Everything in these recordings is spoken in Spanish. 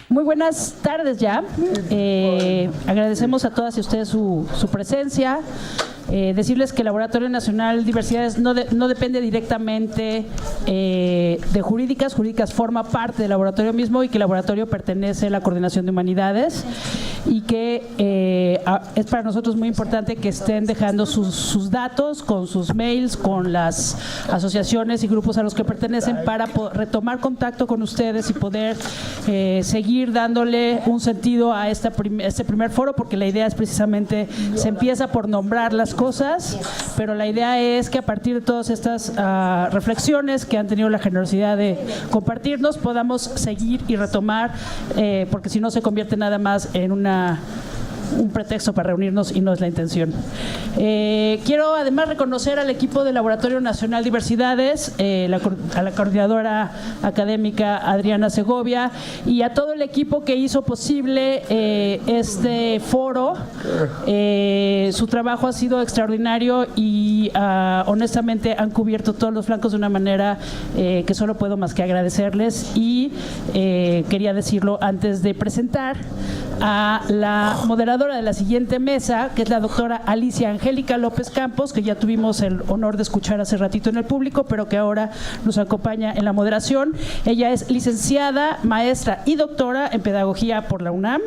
Muy buenas tardes ya. Agradecemos a todas y ustedes su presencia. Decirles que el Laboratorio Nacional Diversidades no depende directamente de Jurídicas. Jurídicas forma parte del laboratorio mismo y que el laboratorio pertenece a la Coordinación de Humanidades y que es para nosotros muy importante que estén dejando sus datos con sus mails, con las asociaciones y grupos a los que pertenecen para retomar contacto con ustedes y poder seguir dándole un sentido a este primer foro, porque la idea es precisamente, se empieza por nombrar las cosas, pero la idea es que a partir de todas estas reflexiones que han tenido la generosidad de compartirnos, podamos seguir y retomar, porque si no se convierte nada más en un pretexto para reunirnos y no es la intención. Quiero además reconocer al equipo del Laboratorio Nacional Diversidades, a la coordinadora académica Adriana Segovia y a todo el equipo que hizo posible este foro. Su trabajo ha sido extraordinario y honestamente han cubierto todos los flancos de una manera que solo puedo más que agradecerles, y quería decirlo antes de presentar a la moderadora de la siguiente mesa, que es la doctora Alicia Angélica López Campos, que ya tuvimos el honor de escuchar hace ratito en el público, pero que ahora nos acompaña en la moderación. Ella es licenciada, maestra y doctora en Pedagogía por la UNAM,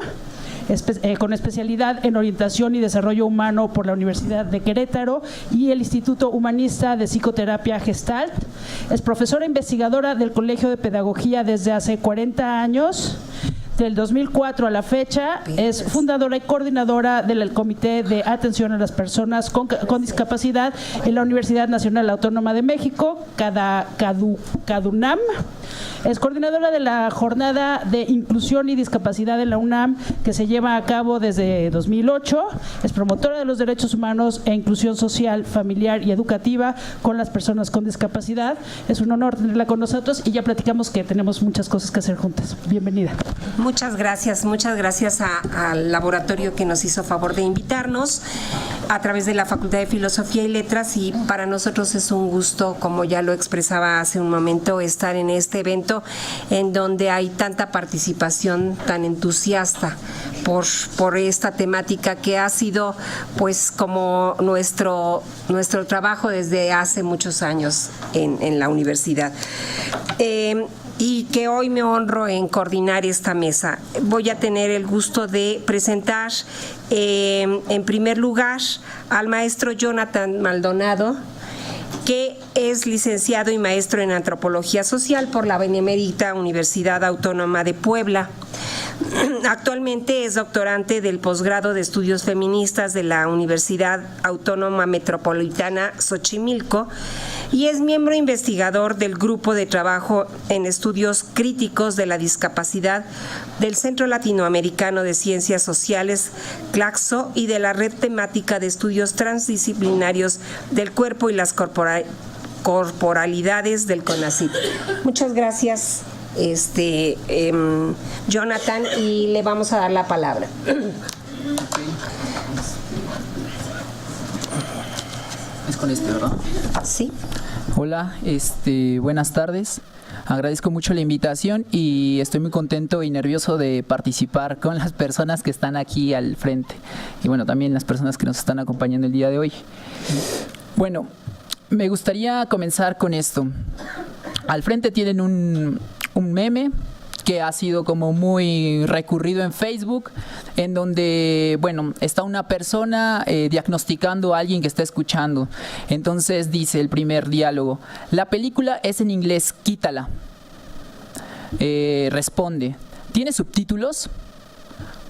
con especialidad en Orientación y Desarrollo Humano por la Universidad de Querétaro y el Instituto Humanista de Psicoterapia Gestalt. Es profesora investigadora del Colegio de Pedagogía desde hace 40 años. Del 2004 a la fecha, es fundadora y coordinadora del Comité de Atención a las Personas con Discapacidad en la Universidad Nacional Autónoma de México, CADUNAM. Es coordinadora de la Jornada de Inclusión y Discapacidad en la UNAM, que se lleva a cabo desde 2008. Es promotora de los derechos humanos e inclusión social, familiar y educativa con las personas con discapacidad. Es un honor tenerla con nosotros y ya platicamos que tenemos muchas cosas que hacer juntas. Bienvenida. Muchas gracias al laboratorio que nos hizo favor de invitarnos a través de la Facultad de Filosofía y Letras, y para nosotros es un gusto, como ya lo expresaba hace un momento, estar en este evento en donde hay tanta participación tan entusiasta por esta temática que ha sido pues como nuestro trabajo desde hace muchos años en la universidad. Y que hoy me honro en coordinar esta mesa. Voy a tener el gusto de presentar en primer lugar al maestro Jonathan Maldonado, que es licenciado y maestro en Antropología Social por la Benemérita Universidad Autónoma de Puebla. Actualmente es doctorante del posgrado de Estudios Feministas de la Universidad Autónoma Metropolitana Xochimilco y es miembro investigador del Grupo de Trabajo en Estudios Críticos de la Discapacidad del Centro Latinoamericano de Ciencias Sociales, CLACSO, y de la Red Temática de Estudios Transdisciplinarios del Cuerpo y las Corporalidades del CONACYT. Muchas gracias, Jonathan, y le vamos a dar la palabra. Es con ¿verdad? Sí. Hola, buenas tardes. Agradezco mucho la invitación y estoy muy contento y nervioso de participar con las personas que están aquí al frente y bueno, también las personas que nos están acompañando el día de hoy. Bueno, me gustaría comenzar con esto. Al frente tienen un meme que ha sido como muy recurrido en Facebook, en donde, bueno, está una persona diagnosticando a alguien que está escuchando. Entonces dice el primer diálogo: la película es en inglés, quítala. Responde: ¿tiene subtítulos?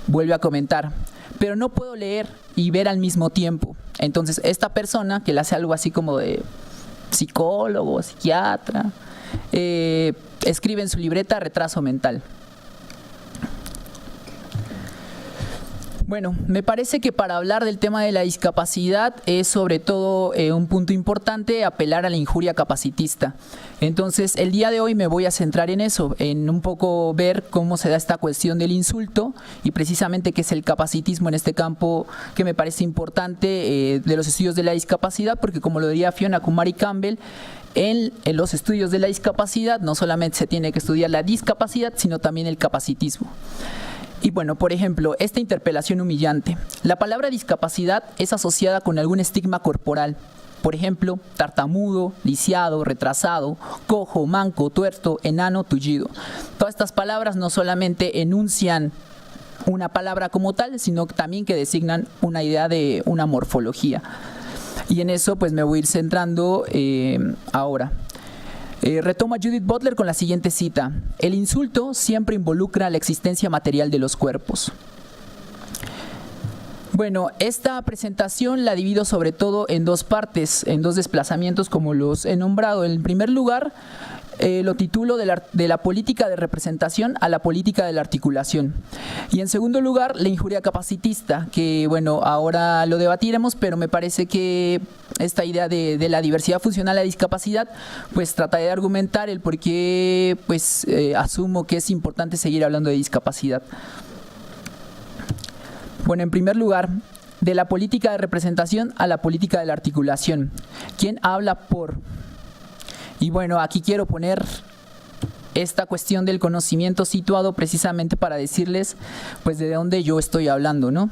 Vuelve a comentar: pero no puedo leer y ver al mismo tiempo. Entonces esta persona, que le hace algo así como de psicólogo, psiquiatra, escribe en su libreta retraso mental. Bueno, me parece que para hablar del tema de la discapacidad es sobre todo un punto importante apelar a la injuria capacitista. Entonces, el día de hoy me voy a centrar en eso, en un poco ver cómo se da esta cuestión del insulto y precisamente qué es el capacitismo en este campo que me parece importante de los estudios de la discapacidad, porque como lo diría Fiona Kumari Campbell, en los estudios de la discapacidad no solamente se tiene que estudiar la discapacidad, sino también el capacitismo. Y bueno, por ejemplo, esta interpelación humillante. La palabra discapacidad es asociada con algún estigma corporal. Por ejemplo, tartamudo, lisiado, retrasado, cojo, manco, tuerto, enano, tullido. Todas estas palabras no solamente enuncian una palabra como tal, sino también que designan una idea de una morfología. Y en eso pues me voy a ir centrando ahora. Retoma Judith Butler con la siguiente cita: el insulto siempre involucra la existencia material de los cuerpos. Bueno, esta presentación la divido sobre todo en dos partes, en dos desplazamientos como los he nombrado. En primer lugar, lo titulo de la política de representación a la política de la articulación. Y en segundo lugar, la injuria capacitista, que bueno, ahora lo debatiremos, pero me parece que esta idea de la diversidad funcional a la discapacidad, pues trataré de argumentar el por qué pues, asumo que es importante seguir hablando de discapacidad. Bueno, en primer lugar, de la política de representación a la política de la articulación. ¿Quién habla por? Y bueno, aquí quiero poner esta cuestión del conocimiento situado precisamente para decirles pues de dónde yo estoy hablando, ¿no?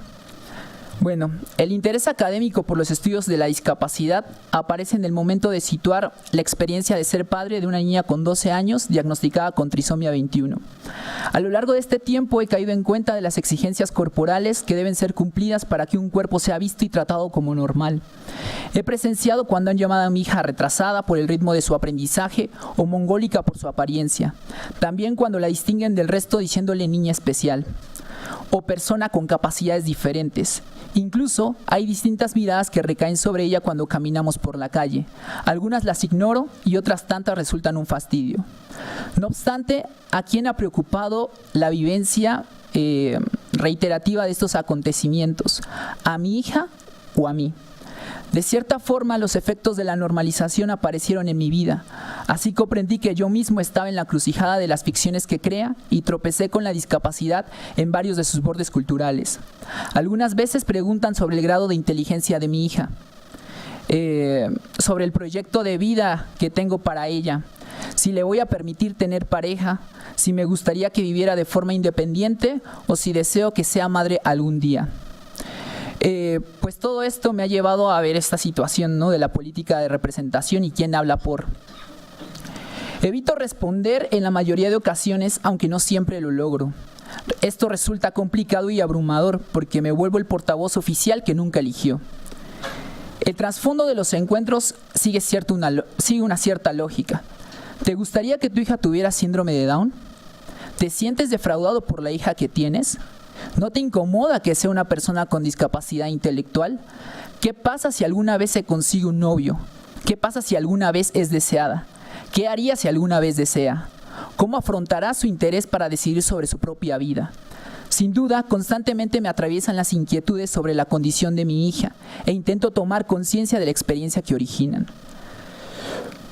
Bueno, el interés académico por los estudios de la discapacidad aparece en el momento de situar la experiencia de ser padre de una niña con 12 años diagnosticada con trisomía 21. A lo largo de este tiempo he caído en cuenta de las exigencias corporales que deben ser cumplidas para que un cuerpo sea visto y tratado como normal. He presenciado cuando han llamado a mi hija retrasada por el ritmo de su aprendizaje o mongólica por su apariencia. También cuando la distinguen del resto diciéndole niña especial o persona con capacidades diferentes. Incluso hay distintas miradas que recaen sobre ella cuando caminamos por la calle. Algunas las ignoro y otras tantas resultan un fastidio. No obstante, ¿a quién ha preocupado la vivencia reiterativa de estos acontecimientos? ¿A mi hija o a mí? De cierta forma, los efectos de la normalización aparecieron en mi vida. Así comprendí que yo mismo estaba en la encrucijada de las ficciones que crea y tropecé con la discapacidad en varios de sus bordes culturales. Algunas veces preguntan sobre el grado de inteligencia de mi hija, sobre el proyecto de vida que tengo para ella, si le voy a permitir tener pareja, si me gustaría que viviera de forma independiente o si deseo que sea madre algún día. Pues todo esto me ha llevado a ver esta situación, ¿no?, de la política de representación y quién habla por. Evito responder en la mayoría de ocasiones, aunque no siempre lo logro. Esto resulta complicado y abrumador porque me vuelvo el portavoz oficial que nunca eligió. El trasfondo de los encuentros sigue una cierta lógica. ¿Te gustaría que tu hija tuviera síndrome de Down? ¿Te sientes defraudado por la hija que tienes? ¿No te incomoda que sea una persona con discapacidad intelectual? ¿Qué pasa si alguna vez se consigue un novio? ¿Qué pasa si alguna vez es deseada? ¿Qué haría si alguna vez desea? ¿Cómo afrontará su interés para decidir sobre su propia vida? Sin duda, constantemente me atraviesan las inquietudes sobre la condición de mi hija e intento tomar conciencia de la experiencia que originan.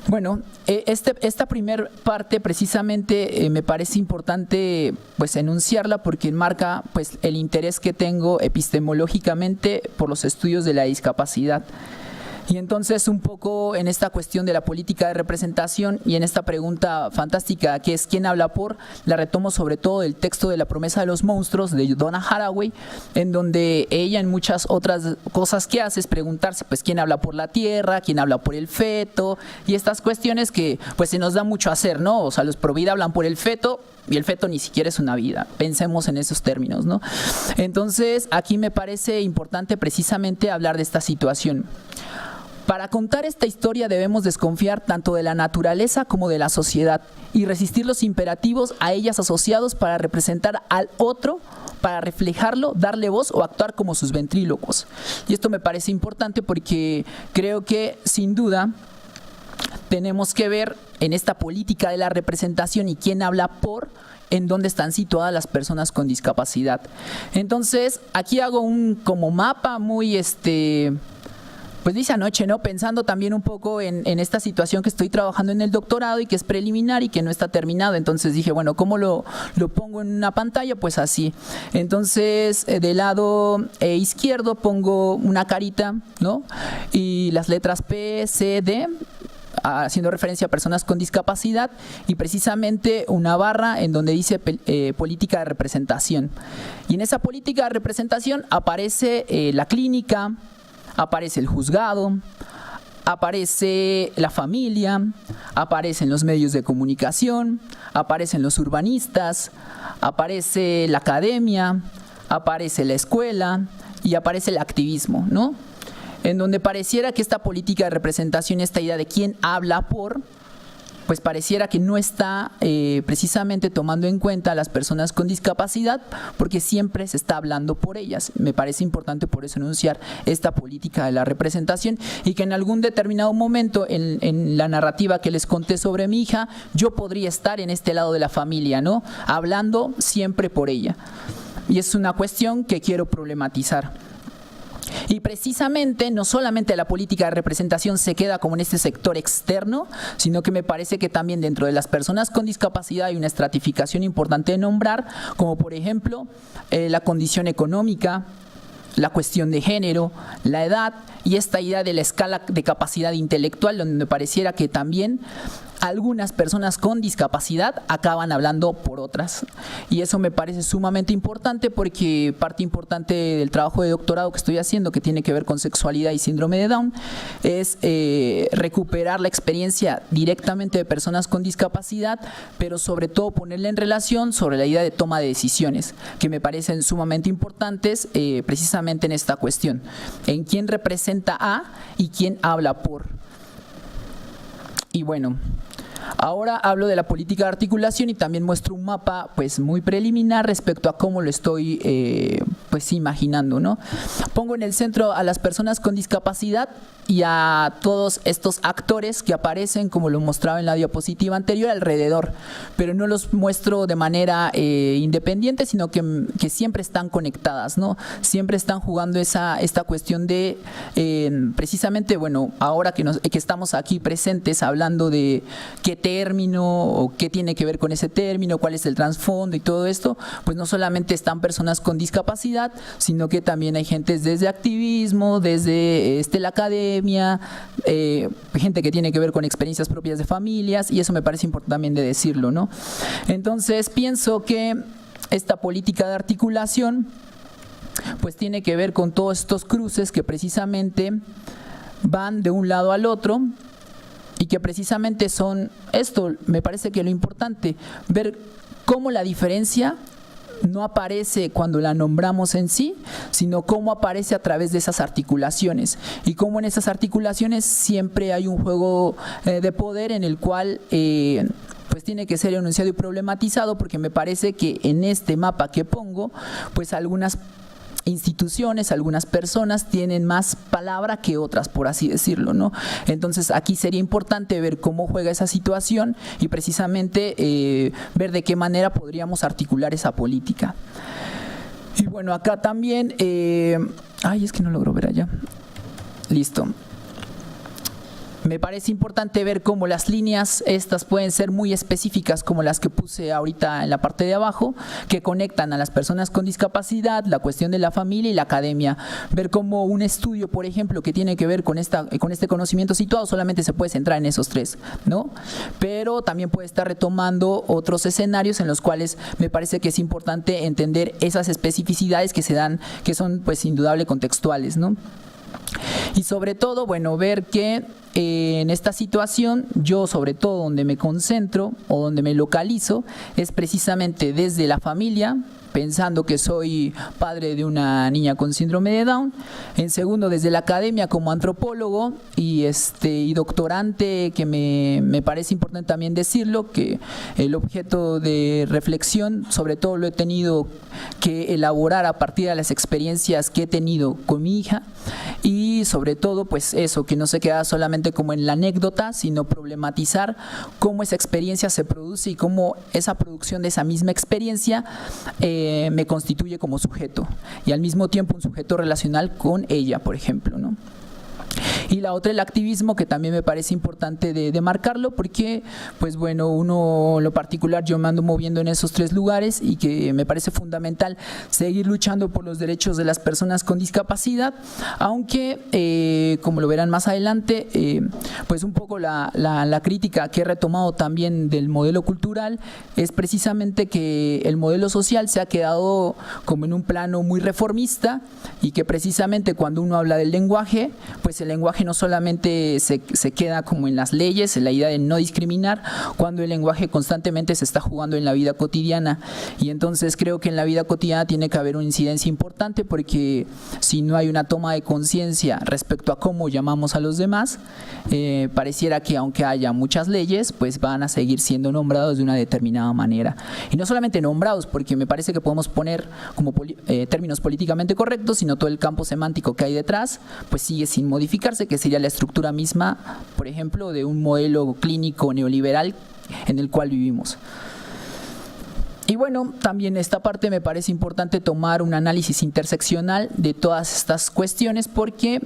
Bueno, esta primera parte precisamente me parece importante pues enunciarla porque enmarca pues el interés que tengo epistemológicamente por los estudios de la discapacidad. Y entonces un poco en esta cuestión de la política de representación y en esta pregunta fantástica que es ¿quién habla por?, la retomo sobre todo del texto de La promesa de los monstruos de Donna Haraway, en donde ella en muchas otras cosas que hace es preguntarse pues quién habla por la tierra, quién habla por el feto y estas cuestiones que pues se nos da mucho a hacer, ¿no? O sea, los pro vida hablan por el feto y el feto ni siquiera es una vida. Pensemos en esos términos, ¿no? Entonces aquí me parece importante precisamente hablar de esta situación. Para contar esta historia debemos desconfiar tanto de la naturaleza como de la sociedad y resistir los imperativos a ellas asociados para representar al otro, para reflejarlo, darle voz o actuar como sus ventrílocos. Y esto me parece importante porque creo que sin duda tenemos que ver en esta política de la representación y quién habla por, en dónde están situadas las personas con discapacidad. Entonces, aquí hago un como mapa muy pues dice anoche, ¿no? Pensando también un poco en esta situación que estoy trabajando en el doctorado y que es preliminar y que no está terminado. Entonces dije, bueno, ¿cómo lo pongo en una pantalla? Pues así. Entonces, del lado izquierdo pongo una carita, ¿no? Y las letras P, C, D, haciendo referencia a personas con discapacidad, y precisamente una barra en donde dice política de representación. Y en esa política de representación aparece la clínica, aparece el juzgado, aparece la familia, aparecen los medios de comunicación, aparecen los urbanistas, aparece la academia, aparece la escuela y aparece el activismo, ¿no? En donde pareciera que esta política de representación, esta idea de quién habla por, pues pareciera que no está precisamente tomando en cuenta a las personas con discapacidad, porque siempre se está hablando por ellas. Me parece importante por eso enunciar esta política de la representación, y que en algún determinado momento en la narrativa que les conté sobre mi hija, yo podría estar en este lado de la familia, ¿no? Hablando siempre por ella. Y es una cuestión que quiero problematizar. Y precisamente no solamente la política de representación se queda como en este sector externo, sino que me parece que también dentro de las personas con discapacidad hay una estratificación importante de nombrar, como por ejemplo la condición económica, la cuestión de género, la edad y esta idea de la escala de capacidad intelectual, donde me pareciera que también algunas personas con discapacidad acaban hablando por otras. Y eso me parece sumamente importante, porque parte importante del trabajo de doctorado que estoy haciendo, que tiene que ver con sexualidad y síndrome de Down, es recuperar la experiencia directamente de personas con discapacidad, pero sobre todo ponerla en relación sobre la idea de toma de decisiones, que me parecen sumamente importantes precisamente en esta cuestión, en quién representa a y quién habla por. Y bueno, ahora hablo de la política de articulación y también muestro un mapa pues muy preliminar respecto a cómo lo estoy pues imaginando, ¿no? Pongo en el centro a las personas con discapacidad y a todos estos actores que aparecen, como lo mostraba en la diapositiva anterior, alrededor, pero no los muestro de manera independiente, sino que siempre están conectadas, ¿no? Siempre están jugando esta cuestión de precisamente, bueno, ahora que estamos aquí presentes hablando de qué término o qué tiene que ver con ese término, cuál es el trasfondo y todo esto, pues no solamente están personas con discapacidad, sino que también hay gentes desde activismo, desde la academia, gente que tiene que ver con experiencias propias de familias, y eso me parece importante también de decirlo, ¿no? Entonces pienso que esta política de articulación pues tiene que ver con todos estos cruces que precisamente van de un lado al otro, y que precisamente son esto, me parece que lo importante, ver cómo la diferencia no aparece cuando la nombramos en sí, sino cómo aparece a través de esas articulaciones, y cómo en esas articulaciones siempre hay un juego de poder en el cual pues tiene que ser enunciado y problematizado, porque me parece que en este mapa que pongo, pues algunas instituciones, algunas personas tienen más palabra que otras, por así decirlo, ¿no? Entonces aquí sería importante ver cómo juega esa situación y precisamente ver de qué manera podríamos articular esa política. Y bueno, acá también es que no logro ver allá. Listo. Me parece importante ver cómo las líneas estas pueden ser muy específicas, como las que puse ahorita en la parte de abajo, que conectan a las personas con discapacidad, la cuestión de la familia y la academia. Ver cómo un estudio, por ejemplo, que tiene que ver con este conocimiento situado, solamente se puede centrar en esos tres, ¿no? Pero también puede estar retomando otros escenarios en los cuales me parece que es importante entender esas especificidades que se dan, que son pues indudable contextuales, ¿no? Y sobre todo, bueno, ver que en esta situación, yo sobre todo donde me concentro o donde me localizo es precisamente desde la familia, pensando que soy padre de una niña con síndrome de Down. En segundo, desde la academia como antropólogo y doctorante, que me parece importante también decirlo, que el objeto de reflexión sobre todo lo he tenido que elaborar a partir de las experiencias que he tenido con mi hija, y sobre todo pues eso, que no se queda solamente como en la anécdota, sino problematizar cómo esa experiencia se produce y cómo esa producción de esa misma experiencia me constituye como sujeto, y al mismo tiempo un sujeto relacional con ella, por ejemplo, ¿no? Y la otra, el activismo, que también me parece importante de marcarlo, porque, pues bueno, uno, en lo particular, yo me ando moviendo en esos 3 lugares y que me parece fundamental seguir luchando por los derechos de las personas con discapacidad, aunque, como lo verán más adelante, pues un poco la crítica que he retomado también del modelo cultural es precisamente que el modelo social se ha quedado como en un plano muy reformista, y que precisamente cuando uno habla del lenguaje, pues el lenguaje no solamente se queda como en las leyes, en la idea de no discriminar, cuando el lenguaje constantemente se está jugando en la vida cotidiana. Y entonces creo que en la vida cotidiana tiene que haber una incidencia importante, porque si no hay una toma de conciencia respecto a cómo llamamos a los demás, pareciera que aunque haya muchas leyes, pues van a seguir siendo nombrados de una determinada manera. Y no solamente nombrados, porque me parece que podemos poner como términos políticamente correctos, sino todo el campo semántico que hay detrás, pues sigue sin modificarse, que sería la estructura misma, por ejemplo, de un modelo clínico neoliberal en el cual vivimos. Y bueno, también esta parte me parece importante tomar un análisis interseccional de todas estas cuestiones, porque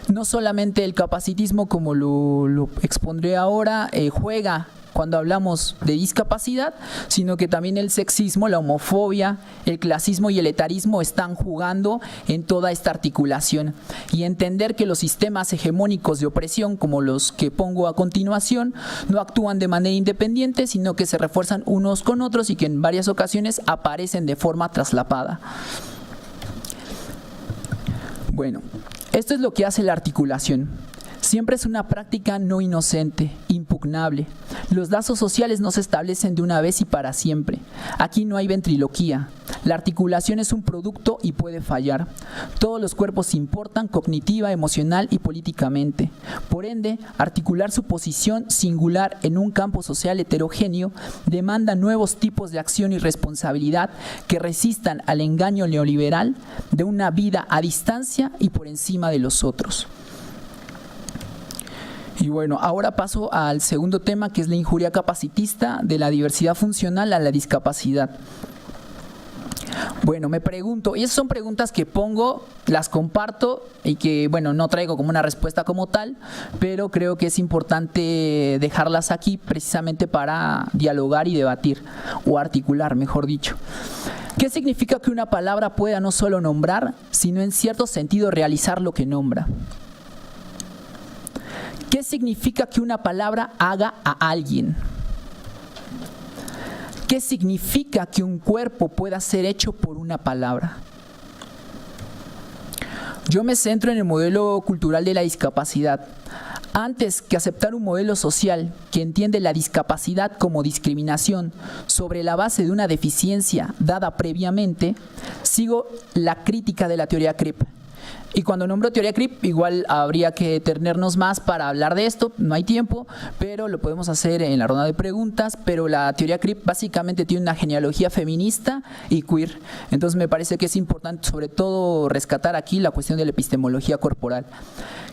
no solamente el capacitismo, como lo expondré ahora, juega cuando hablamos de discapacidad, sino que también el sexismo, la homofobia, el clasismo y el etarismo están jugando en toda esta articulación. Y entender que los sistemas hegemónicos de opresión, como los que pongo a continuación, no actúan de manera independiente, sino que se refuerzan unos con otros y que en varias ocasiones aparecen de forma traslapada. Bueno, esto es lo que hace la articulación. Siempre es una práctica no inocente, impugnable. Los lazos sociales no se establecen de una vez y para siempre. Aquí no hay ventriloquía. La articulación es un producto y puede fallar. Todos los cuerpos importan cognitiva, emocional y políticamente. Por ende, articular su posición singular en un campo social heterogéneo demanda nuevos tipos de acción y responsabilidad que resistan al engaño neoliberal de una vida a distancia y por encima de los otros. Y bueno, ahora paso al segundo tema, que es la injuria capacitista de la diversidad funcional a la discapacidad. Bueno, me pregunto, y esas son preguntas que pongo, las comparto y que, bueno, no traigo como una respuesta como tal, pero creo que es importante dejarlas aquí precisamente para dialogar y debatir, o articular, mejor dicho. ¿Qué significa que una palabra pueda no solo nombrar, sino en cierto sentido realizar lo que nombra? ¿Qué significa que una palabra haga a alguien? ¿Qué significa que un cuerpo pueda ser hecho por una palabra? Yo me centro en el modelo cultural de la discapacidad. Antes que aceptar un modelo social que entiende la discapacidad como discriminación sobre la base de una deficiencia dada previamente, sigo la crítica de la teoría Kripp. Y cuando nombro teoría Kripp, igual habría que detenernos más para hablar de esto, no hay tiempo, pero lo podemos hacer en la ronda de preguntas. Pero la teoría Kripp básicamente tiene una genealogía feminista y queer. Entonces me parece que es importante sobre todo rescatar aquí la cuestión de la epistemología corporal,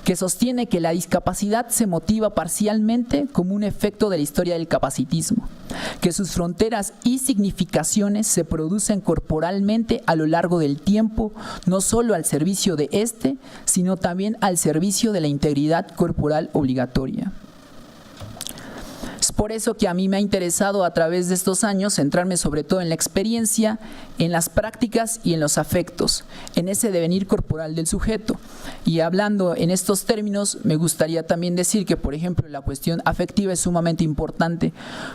que sostiene que la discapacidad se motiva parcialmente como un efecto de la historia del capacitismo, que sus fronteras y significaciones se producen corporalmente a lo largo del tiempo, no solo al servicio de sino también al servicio de la integridad corporal obligatoria. Es por eso que a mí me ha interesado a través de estos años centrarme sobre todo en la experiencia, en las prácticas y en los afectos, en ese devenir corporal del sujeto. Y hablando en estos términos, me gustaría también decir que, por ejemplo, la cuestión afectiva es sumamente importante,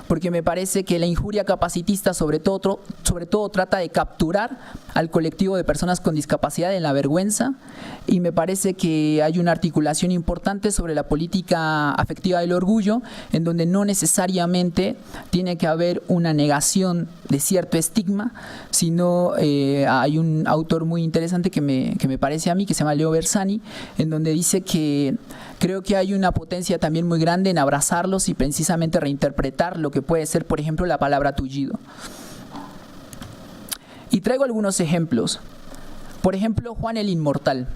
porque me parece que la injuria capacitista sobre todo trata de capturar al colectivo de personas con discapacidad en la vergüenza, y me parece que hay una articulación importante sobre la política afectiva del orgullo, en donde no necesariamente necesariamente tiene que haber una negación de cierto estigma, sino hay un autor muy interesante que me parece a mí, que se llama Leo Bersani, en donde dice que creo que hay una potencia también muy grande en abrazarlos y precisamente reinterpretar lo que puede ser, por ejemplo, la palabra tullido. Y traigo algunos ejemplos. Por ejemplo, Juan el Inmortal.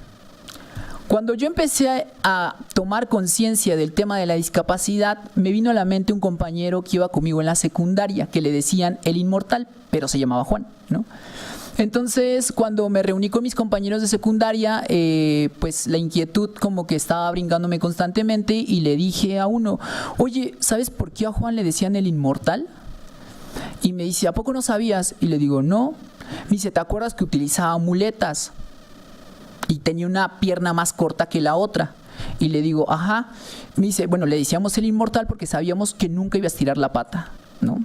Cuando yo empecé a tomar conciencia del tema de la discapacidad, me vino a la mente un compañero que iba conmigo en la secundaria, que le decían el Inmortal, pero se llamaba Juan, ¿no? Entonces, cuando me reuní con mis compañeros de secundaria, pues la inquietud como que estaba brincándome constantemente y le dije a uno, oye, ¿sabes por qué a Juan le decían el Inmortal? Y me dice, ¿a poco no sabías? Y le digo, no. Me dice, ¿te acuerdas que utilizaba muletas? Y tenía una pierna más corta que la otra. Y le digo, ajá. Me dice, bueno, le decíamos el Inmortal porque sabíamos que nunca iba a estirar la pata, ¿no?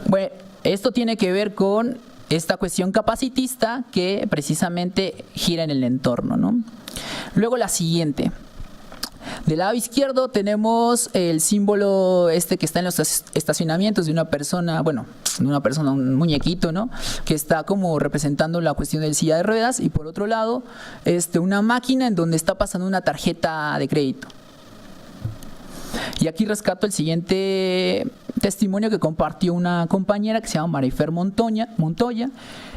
Bueno, esto tiene que ver con esta cuestión capacitista que precisamente gira en el entorno, ¿no? Luego la siguiente. Del lado izquierdo tenemos el símbolo que está en los estacionamientos de una persona, bueno, de una persona, un muñequito, ¿no? Que está como representando la cuestión del silla de ruedas, y por otro lado, una máquina en donde está pasando una tarjeta de crédito. Y aquí rescato el siguiente testimonio que compartió una compañera que se llama Marifer Montoya,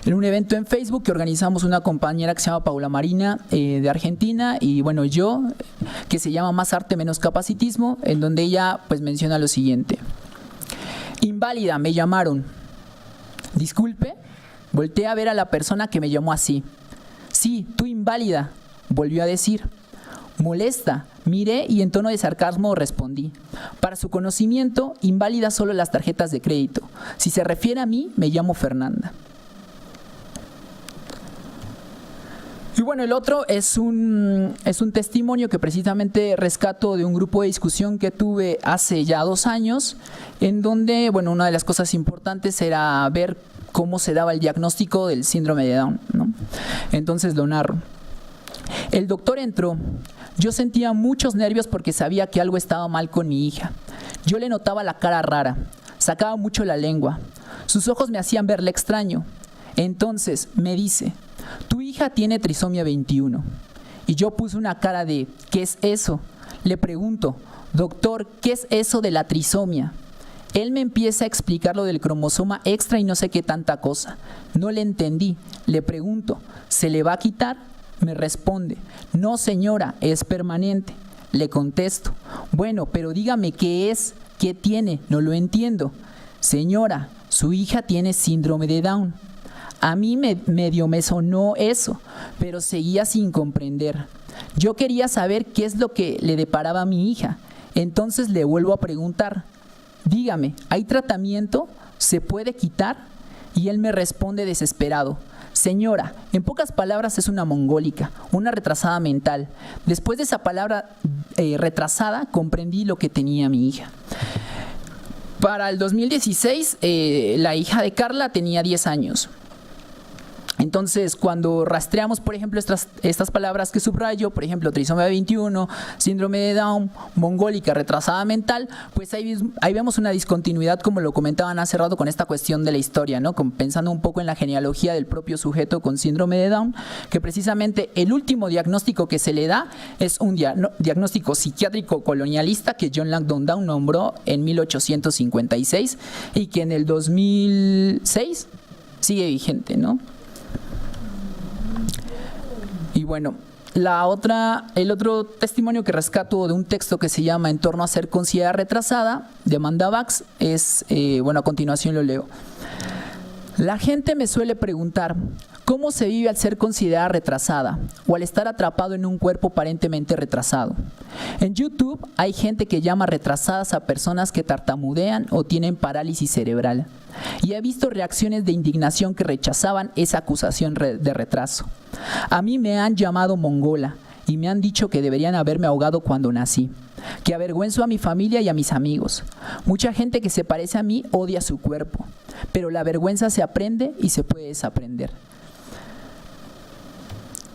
en un evento en Facebook que organizamos una compañera que se llama Paula Marina, de Argentina, y bueno, yo, que se llama Más Arte Menos Capacitismo, en donde ella pues menciona lo siguiente. Inválida, me llamaron. Disculpe, volteé a ver a la persona que me llamó así. Sí, tú inválida, volvió a decir. Molesta, miré y en tono de sarcasmo respondí. Para su conocimiento, inválida solo las tarjetas de crédito. Si se refiere a mí, me llamo Fernanda. Y bueno, el otro es un testimonio que precisamente rescato de un grupo de discusión que tuve hace ya 2 años, en donde, bueno, una de las cosas importantes era ver cómo se daba el diagnóstico del síndrome de Down, ¿no? Entonces lo narro. El doctor entró. Yo sentía muchos nervios porque sabía que algo estaba mal con mi hija. Yo le notaba la cara rara, sacaba mucho la lengua. Sus ojos me hacían verle extraño. Entonces me dice, tu hija tiene trisomía 21. Y yo puse una cara de, ¿qué es eso? Le pregunto, doctor, ¿qué es eso de la trisomía? Él me empieza a explicar lo del cromosoma extra y no sé qué tanta cosa. No le entendí. Le pregunto, ¿se le va a quitar? Me responde, no señora, es permanente. Le contesto, bueno, pero dígame qué es, qué tiene, no lo entiendo. Señora, su hija tiene síndrome de Down. A mí medio me sonó eso, pero seguía sin comprender. Yo quería saber qué es lo que le deparaba a mi hija. Entonces le vuelvo a preguntar, dígame, ¿hay tratamiento? ¿Se puede quitar? Y él me responde desesperado, señora, en pocas palabras es una mongólica, una retrasada mental. Después de esa palabra retrasada, comprendí lo que tenía mi hija. Para el 2016, la hija de Carla tenía 10 años. Entonces, cuando rastreamos, por ejemplo, estas palabras que subrayo, por ejemplo, trisomía 21, síndrome de Down, mongólica, retrasada mental, pues ahí vemos una discontinuidad, como lo comentaban hace rato, con esta cuestión de la historia, ¿no? Pensando un poco en la genealogía del propio sujeto con síndrome de Down, que precisamente el último diagnóstico que se le da es un diagnóstico psiquiátrico colonialista que John Langdon Down nombró en 1856 y que en el 2006 sigue vigente, ¿no? Y bueno, el otro testimonio que rescato de un texto que se llama En torno a ser considerada retrasada, de Amanda Bax, es, bueno, a continuación lo leo. La gente me suele preguntar, ¿cómo se vive al ser considerada retrasada o al estar atrapado en un cuerpo aparentemente retrasado? En YouTube hay gente que llama retrasadas a personas que tartamudean o tienen parálisis cerebral. Y he visto reacciones de indignación que rechazaban esa acusación de retraso. A mí me han llamado mongola y me han dicho que deberían haberme ahogado cuando nací, que avergüenzo a mi familia y a mis amigos. Mucha gente que se parece a mí odia su cuerpo, pero la vergüenza se aprende y se puede desaprender.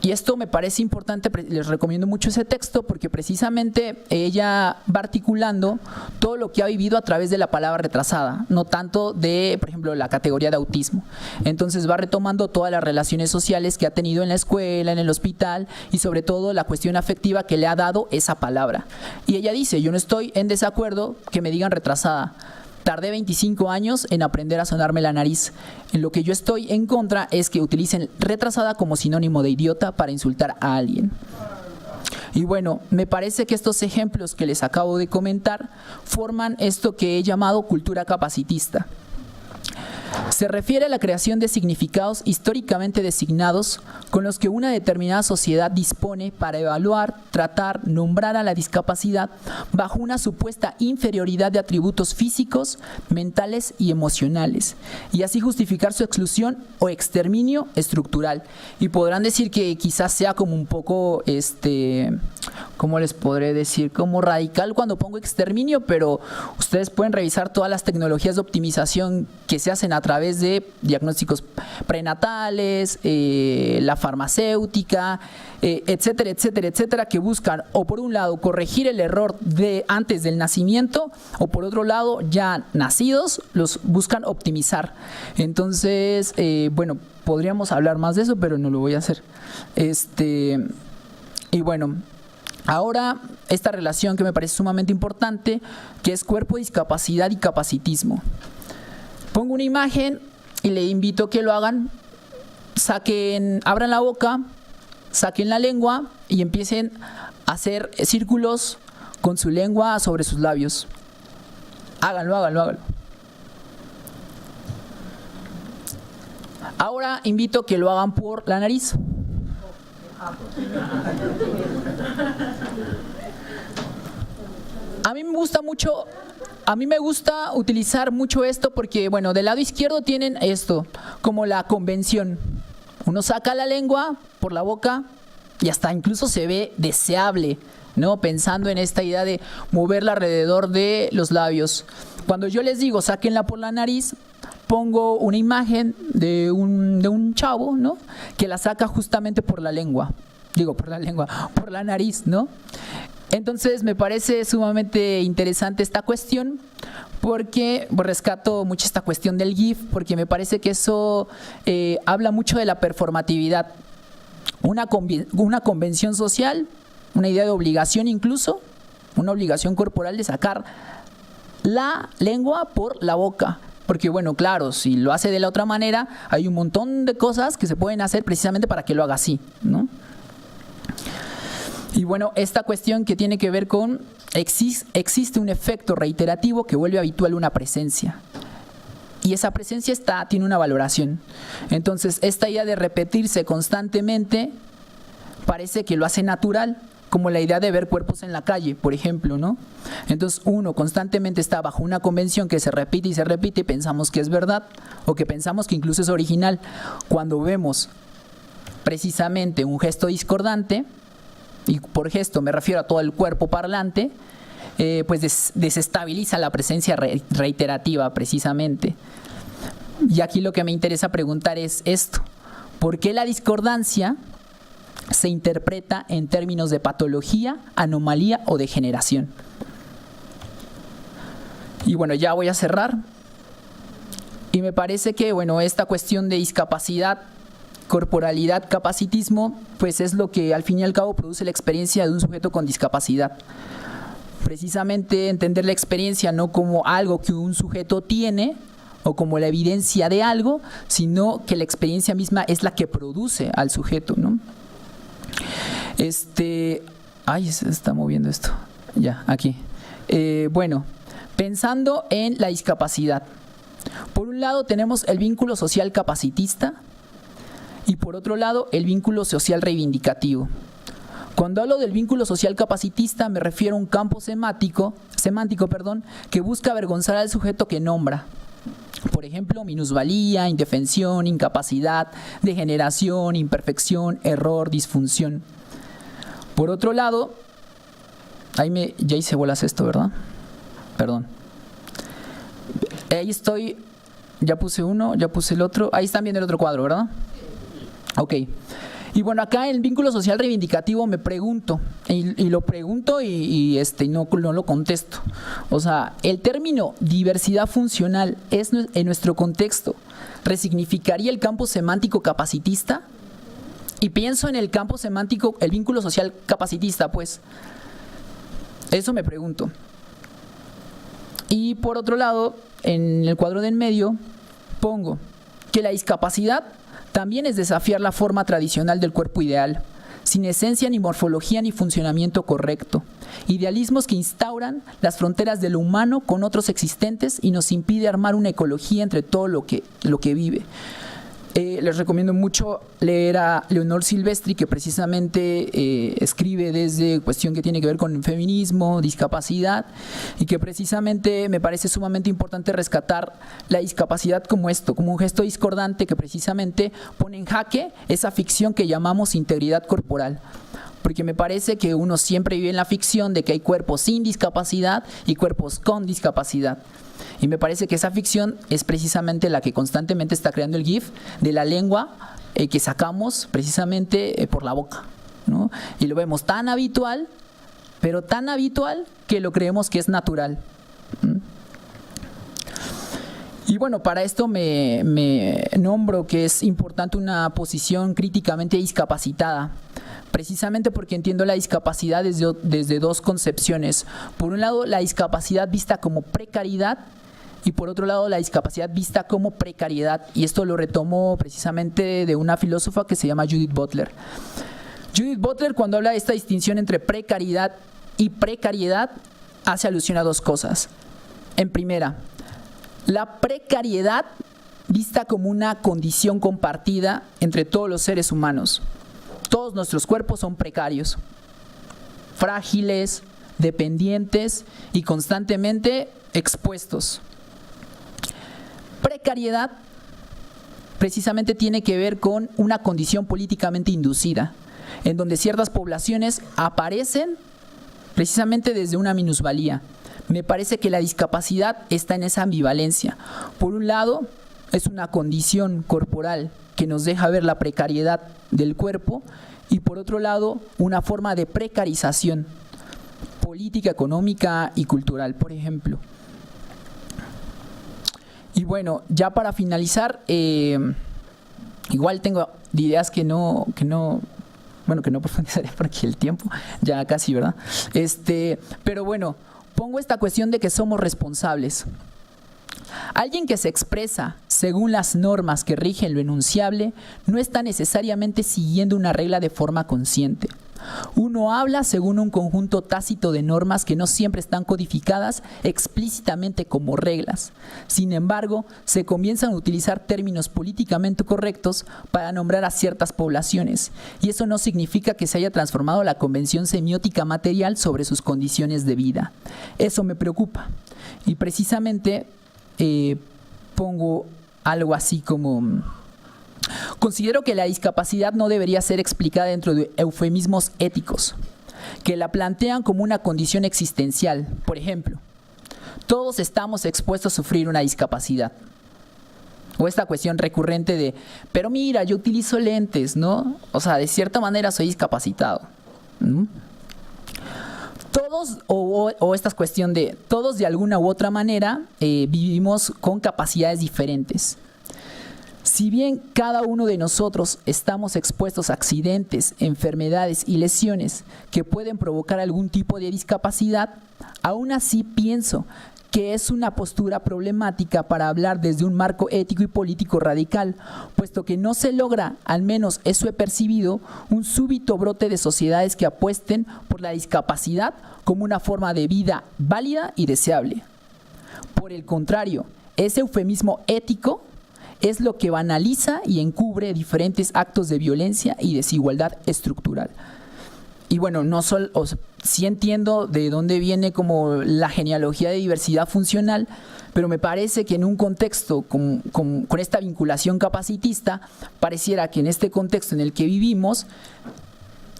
Y esto me parece importante, les recomiendo mucho ese texto porque precisamente ella va articulando todo lo que ha vivido a través de la palabra retrasada, no tanto de, por ejemplo, la categoría de autismo. Entonces va retomando todas las relaciones sociales que ha tenido en la escuela, en el hospital y sobre todo la cuestión afectiva que le ha dado esa palabra. Y ella dice, yo no estoy en desacuerdo que me digan retrasada. Tardé 25 años en aprender a sonarme la nariz. En lo que yo estoy en contra es que utilicen retrasada como sinónimo de idiota para insultar a alguien. Y bueno, me parece que estos ejemplos que les acabo de comentar forman esto que he llamado cultura capacitista. Se refiere a la creación de significados históricamente designados con los que una determinada sociedad dispone para evaluar, tratar, nombrar a la discapacidad bajo una supuesta inferioridad de atributos físicos, mentales y emocionales, y así justificar su exclusión o exterminio estructural. Y podrán decir que quizás sea como un poco, ¿cómo les podré decir? Como radical cuando pongo exterminio, pero ustedes pueden revisar todas las tecnologías de optimización que se hacen a través de diagnósticos prenatales, la farmacéutica, etcétera, etcétera, etcétera, que buscan o por un lado corregir el error de antes del nacimiento o por otro lado ya nacidos los buscan optimizar. Entonces, bueno, podríamos hablar más de eso, pero no lo voy a hacer. Y bueno, ahora esta relación que me parece sumamente importante, que es cuerpo, discapacidad y capacitismo. Pongo una imagen y le invito a que lo hagan, abran la boca, saquen la lengua y empiecen a hacer círculos con su lengua sobre sus labios. Háganlo, háganlo, háganlo. Ahora invito a que lo hagan por la nariz. A mí me gusta utilizar mucho esto porque, bueno, del lado izquierdo tienen esto, como la convención. Uno saca la lengua por la boca y hasta incluso se ve deseable, ¿no? Pensando en esta idea de moverla alrededor de los labios. Cuando yo les digo, sáquenla por la nariz, pongo una imagen de un chavo, ¿no? Que la saca justamente por la lengua. Por la nariz, ¿no? Entonces me parece sumamente interesante esta cuestión porque rescato mucho esta cuestión del GIF porque me parece que eso habla mucho de la performatividad. Una convención social, una idea de obligación incluso, una obligación corporal de sacar la lengua por la boca. Porque bueno, claro, si lo hace de la otra manera, hay un montón de cosas que se pueden hacer precisamente para que lo haga así, ¿no? Y bueno, esta cuestión que tiene que ver con existe un efecto reiterativo que vuelve habitual una presencia. Y esa presencia tiene una valoración. Entonces, esta idea de repetirse constantemente parece que lo hace natural, como la idea de ver cuerpos en la calle, por ejemplo, ¿no? Entonces, uno constantemente está bajo una convención que se repite y pensamos que es verdad o que pensamos que incluso es original. Cuando vemos precisamente un gesto discordante, y por gesto me refiero a todo el cuerpo parlante, pues desestabiliza la presencia reiterativa precisamente. Y aquí lo que me interesa preguntar es esto: ¿por qué la discordancia se interpreta en términos de patología, anomalía o degeneración? Y bueno, ya voy a cerrar. Y me parece que, bueno, esta cuestión de discapacidad, corporalidad, capacitismo, pues es lo que al fin y al cabo produce la experiencia de un sujeto con discapacidad. Precisamente entender la experiencia no como algo que un sujeto tiene o como la evidencia de algo, sino que la experiencia misma es la que produce al sujeto, ¿no? Ay, se está moviendo esto. Ya, aquí. Bueno, pensando en la discapacidad. Por un lado tenemos el vínculo social capacitista y por otro lado el vínculo social reivindicativo. Cuando hablo del vínculo social capacitista me refiero a un campo semántico, que busca avergonzar al sujeto que nombra. Por ejemplo, minusvalía, indefensión, incapacidad, degeneración, imperfección, error, disfunción. Por otro lado, ya hice bolas esto, ¿verdad? Perdón. Ahí estoy, ya puse uno, ya puse el otro. Ahí están viendo el otro cuadro, ¿verdad? Ok. Y bueno, acá en el vínculo social reivindicativo me pregunto, y lo pregunto y no lo contesto. O sea, el término diversidad funcional es, en nuestro contexto, ¿resignificaría el campo semántico capacitista? Y pienso en el campo semántico, el vínculo social capacitista, pues. Eso me pregunto. Y por otro lado, en el cuadro de en medio, pongo que la discapacidad también es desafiar la forma tradicional del cuerpo ideal, sin esencia ni morfología ni funcionamiento correcto. Idealismos que instauran las fronteras de lo humano con otros existentes y nos impide armar una ecología entre todo lo que vive. Les recomiendo mucho leer a Leonor Silvestri, que precisamente escribe desde cuestión que tiene que ver con feminismo, discapacidad, y que precisamente me parece sumamente importante rescatar la discapacidad como esto, como un gesto discordante que precisamente pone en jaque esa ficción que llamamos integridad corporal. Porque me parece que uno siempre vive en la ficción de que hay cuerpos sin discapacidad y cuerpos con discapacidad. Y me parece que esa ficción es precisamente la que constantemente está creando el GIF de la lengua que sacamos precisamente por la boca, ¿no? Y lo vemos tan habitual, pero tan habitual que lo creemos que es natural. Y bueno, para esto me nombro que es importante una posición críticamente discapacitada, precisamente porque entiendo la discapacidad desde dos concepciones. Por un lado, la discapacidad vista como precariedad, y por otro lado, la discapacidad vista como precariedad. Y esto lo retomo precisamente de una filósofa que se llama Judith Butler. Judith Butler, cuando habla de esta distinción entre precariedad y precariedad, hace alusión a dos cosas. En primera, la precariedad vista como una condición compartida entre todos los seres humanos. Todos nuestros cuerpos son precarios, frágiles, dependientes y constantemente expuestos. Precariedad precisamente tiene que ver con una condición políticamente inducida, en donde ciertas poblaciones aparecen precisamente desde una minusvalía. Me parece que la discapacidad está en esa ambivalencia. Por un lado, es una condición corporal que nos deja ver la precariedad del cuerpo, y por otro lado, una forma de precarización política, económica y cultural, por ejemplo. Y bueno, ya para finalizar, igual tengo ideas que no profundizaré porque el tiempo ya casi, ¿verdad? Pero bueno, pongo esta cuestión de que somos responsables. Alguien que se expresa según las normas que rigen lo enunciable no está necesariamente siguiendo una regla de forma consciente. Uno habla según un conjunto tácito de normas que no siempre están codificadas explícitamente como reglas. Sin embargo, se comienzan a utilizar términos políticamente correctos para nombrar a ciertas poblaciones, y eso no significa que se haya transformado la convención semiótica material sobre sus condiciones de vida. Eso me preocupa. Y precisamente pongo algo así como: considero que la discapacidad no debería ser explicada dentro de eufemismos éticos, que la plantean como una condición existencial. Por ejemplo, todos estamos expuestos a sufrir una discapacidad. O esta cuestión recurrente de, pero mira, yo utilizo lentes, ¿no? O sea, de cierta manera soy discapacitado. Todos, o esta cuestión de, todos de alguna u otra manera vivimos con capacidades diferentes. Si bien cada uno de nosotros estamos expuestos a accidentes, enfermedades y lesiones que pueden provocar algún tipo de discapacidad, aún así pienso que es una postura problemática para hablar desde un marco ético y político radical, puesto que no se logra, al menos eso he percibido, un súbito brote de sociedades que apuesten por la discapacidad como una forma de vida válida y deseable. Por el contrario, ese eufemismo ético es lo que banaliza y encubre diferentes actos de violencia y desigualdad estructural. Y bueno, sí entiendo de dónde viene como la genealogía de diversidad funcional, pero me parece que en un contexto con esta vinculación capacitista, pareciera que en este contexto en el que vivimos,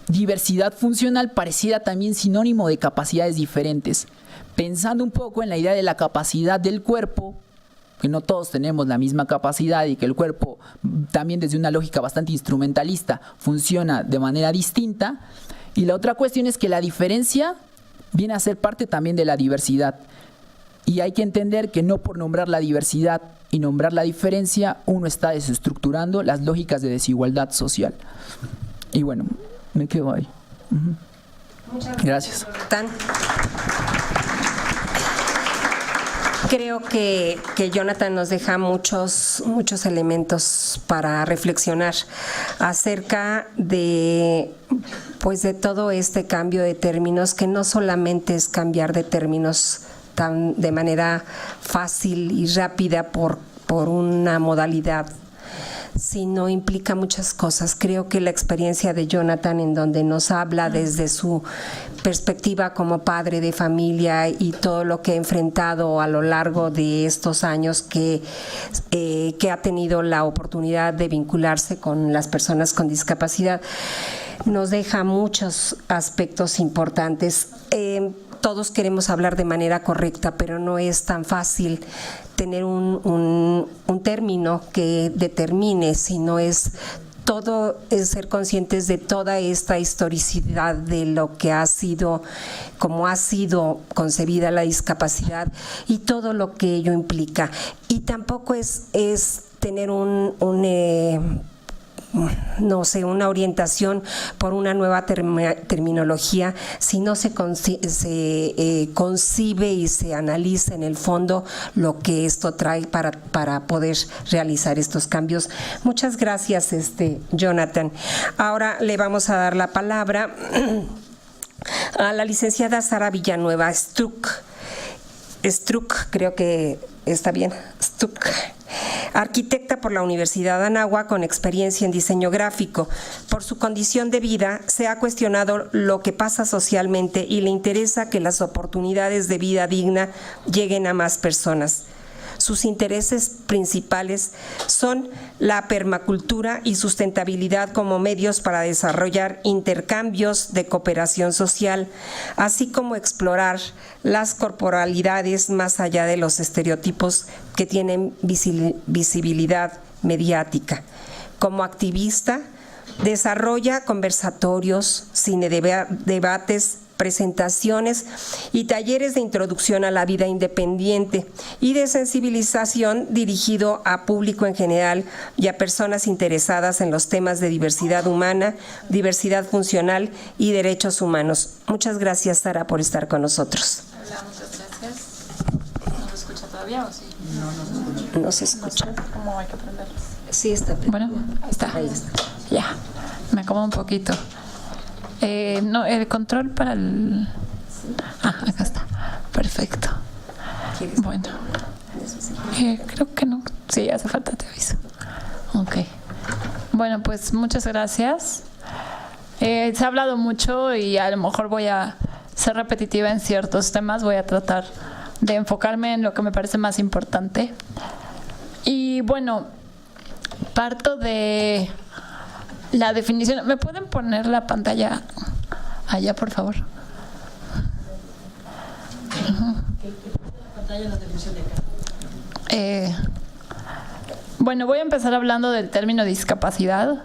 diversidad funcional pareciera también sinónimo de capacidades diferentes. Pensando un poco en la idea de la capacidad del cuerpo, que no todos tenemos la misma capacidad y que el cuerpo también desde una lógica bastante instrumentalista funciona de manera distinta. Y la otra cuestión es que la diferencia viene a ser parte también de la diversidad. Y hay que entender que no por nombrar la diversidad y nombrar la diferencia, uno está desestructurando las lógicas de desigualdad social. Y bueno, me quedo ahí. Muchas gracias. Creo que Jonathan nos deja muchos elementos para reflexionar acerca de todo este cambio de términos, que no solamente es cambiar de términos de manera fácil y rápida por una modalidad, sino implica muchas cosas. Creo que la experiencia de Jonathan, en donde nos habla desde su perspectiva como padre de familia y todo lo que ha enfrentado a lo largo de estos años que ha tenido la oportunidad de vincularse con las personas con discapacidad, nos deja muchos aspectos importantes. Todos queremos hablar de manera correcta, pero no es tan fácil tener un término que determine, sino es ser conscientes de toda esta historicidad de lo que ha sido, cómo ha sido concebida la discapacidad y todo lo que ello implica. Y tampoco es tener una orientación por una nueva terminología, si no se concibe y se analiza en el fondo lo que esto trae para poder realizar estos cambios. Muchas gracias, Jonathan. Ahora le vamos a dar la palabra a la licenciada Sara Villanueva Struck, creo que está bien, Struck. Arquitecta por la Universidad de Anáhuac con experiencia en diseño gráfico. Por su condición de vida se ha cuestionado lo que pasa socialmente y le interesa que las oportunidades de vida digna lleguen a más personas. Sus intereses principales son la permacultura y sustentabilidad como medios para desarrollar intercambios de cooperación social, así como explorar las corporalidades más allá de los estereotipos que tienen visibilidad mediática. Como activista, desarrolla conversatorios, debates, presentaciones y talleres de introducción a la vida independiente y de sensibilización dirigido a público en general y a personas interesadas en los temas de diversidad humana, diversidad funcional y derechos humanos. Muchas gracias, Sara, por estar con nosotros. Hola, muchas gracias. ¿No se escucha todavía o sí? No se escucha. ¿Cómo hay que aprenderlo? Sí, está. Bueno, ahí está. Ahí está. Ya, me acomodo un poquito. No, el control para el... acá está. Perfecto. Bueno, creo que no. Sí, hace falta, te aviso. Ok. Bueno, pues muchas gracias. Se ha hablado mucho y a lo mejor voy a ser repetitiva en ciertos temas. Voy a tratar de enfocarme en lo que me parece más importante. Y bueno, parto de la definición. ¿Me pueden poner la pantalla allá, por favor? Bueno, voy a empezar hablando del término discapacidad.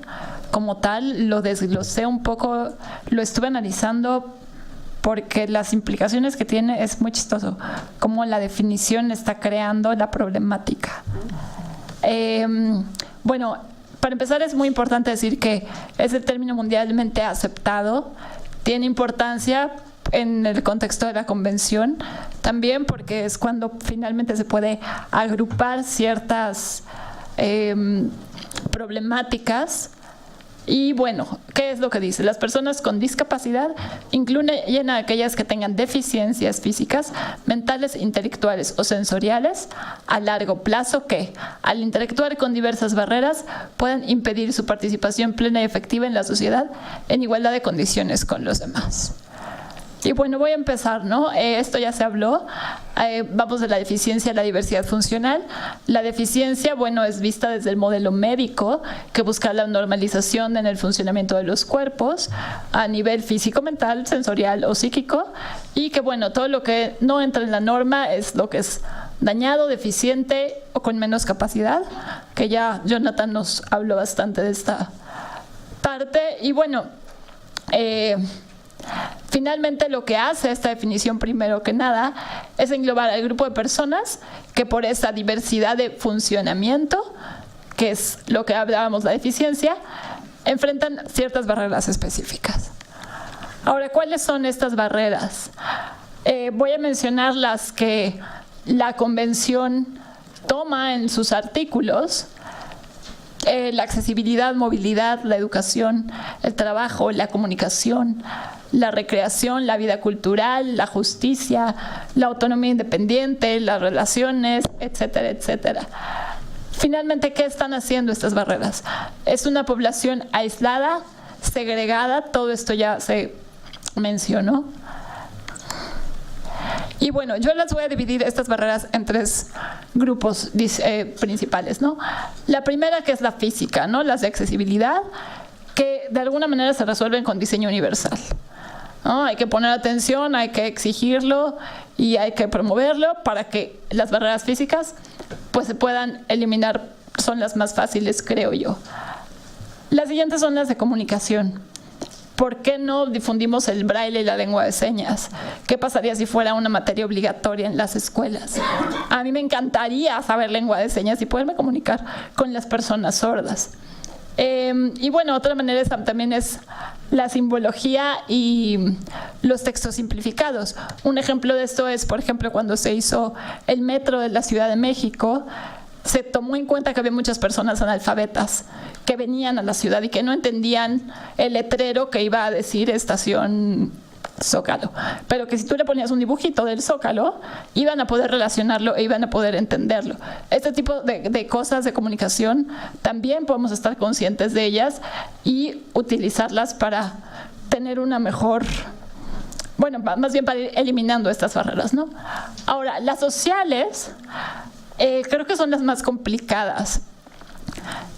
Como tal, lo desglosé un poco, lo estuve analizando porque las implicaciones que tiene es muy chistoso, cómo la definición está creando la problemática. Bueno, para empezar es muy importante decir que es el término mundialmente aceptado, tiene importancia en el contexto de la convención, también porque es cuando finalmente se puede agrupar ciertas problemáticas. Y bueno, ¿qué es lo que dice? Las personas con discapacidad incluyen a aquellas que tengan deficiencias físicas, mentales, intelectuales o sensoriales a largo plazo que, al interactuar con diversas barreras, puedan impedir su participación plena y efectiva en la sociedad en igualdad de condiciones con los demás. Y bueno, voy a empezar, ¿no? Esto ya se habló. Vamos de la deficiencia a la diversidad funcional. La deficiencia, bueno, es vista desde el modelo médico, que busca la normalización en el funcionamiento de los cuerpos a nivel físico, mental, sensorial o psíquico, y que, bueno, todo lo que no entra en la norma es lo que es dañado, deficiente o con menos capacidad, que ya Jonathan nos habló bastante de esta parte. Y bueno, finalmente lo que hace esta definición, primero que nada, es englobar al grupo de personas que por esa diversidad de funcionamiento, que es lo que hablábamos, la deficiencia, enfrentan ciertas barreras específicas. Ahora, ¿cuáles son estas barreras? Voy a mencionar las que la Convención toma en sus artículos: la accesibilidad, movilidad, la educación, el trabajo, la comunicación, la recreación, la vida cultural, la justicia, la autonomía independiente, las relaciones, etcétera, etcétera. Finalmente, ¿qué están haciendo estas barreras? Es una población aislada, segregada, todo esto ya se mencionó. Y bueno, yo las voy a dividir estas barreras en 3 grupos principales, ¿no? La primera, que es la física, ¿no? Las de accesibilidad, que de alguna manera se resuelven con diseño universal, ¿no? Hay que poner atención, hay que exigirlo y hay que promoverlo para que las barreras físicas pues se puedan eliminar. Son las más fáciles, creo yo. Las siguientes son las de comunicación. ¿Por qué no difundimos el braille y la lengua de señas? ¿Qué pasaría si fuera una materia obligatoria en las escuelas? A mí me encantaría saber lengua de señas y poderme comunicar con las personas sordas. Y bueno, otra manera también es la simbología y los textos simplificados. Un ejemplo de esto es, por ejemplo, cuando se hizo el metro de la Ciudad de México, se tomó en cuenta que había muchas personas analfabetas que venían a la ciudad y que no entendían el letrero que iba a decir estación Zócalo, pero que si tú le ponías un dibujito del Zócalo, iban a poder relacionarlo e iban a poder entenderlo. Este tipo de cosas de comunicación también podemos estar conscientes de ellas y utilizarlas para tener una mejor, bueno, más bien para ir eliminando estas barreras, ¿no? Ahora, las sociales, creo que son las más complicadas.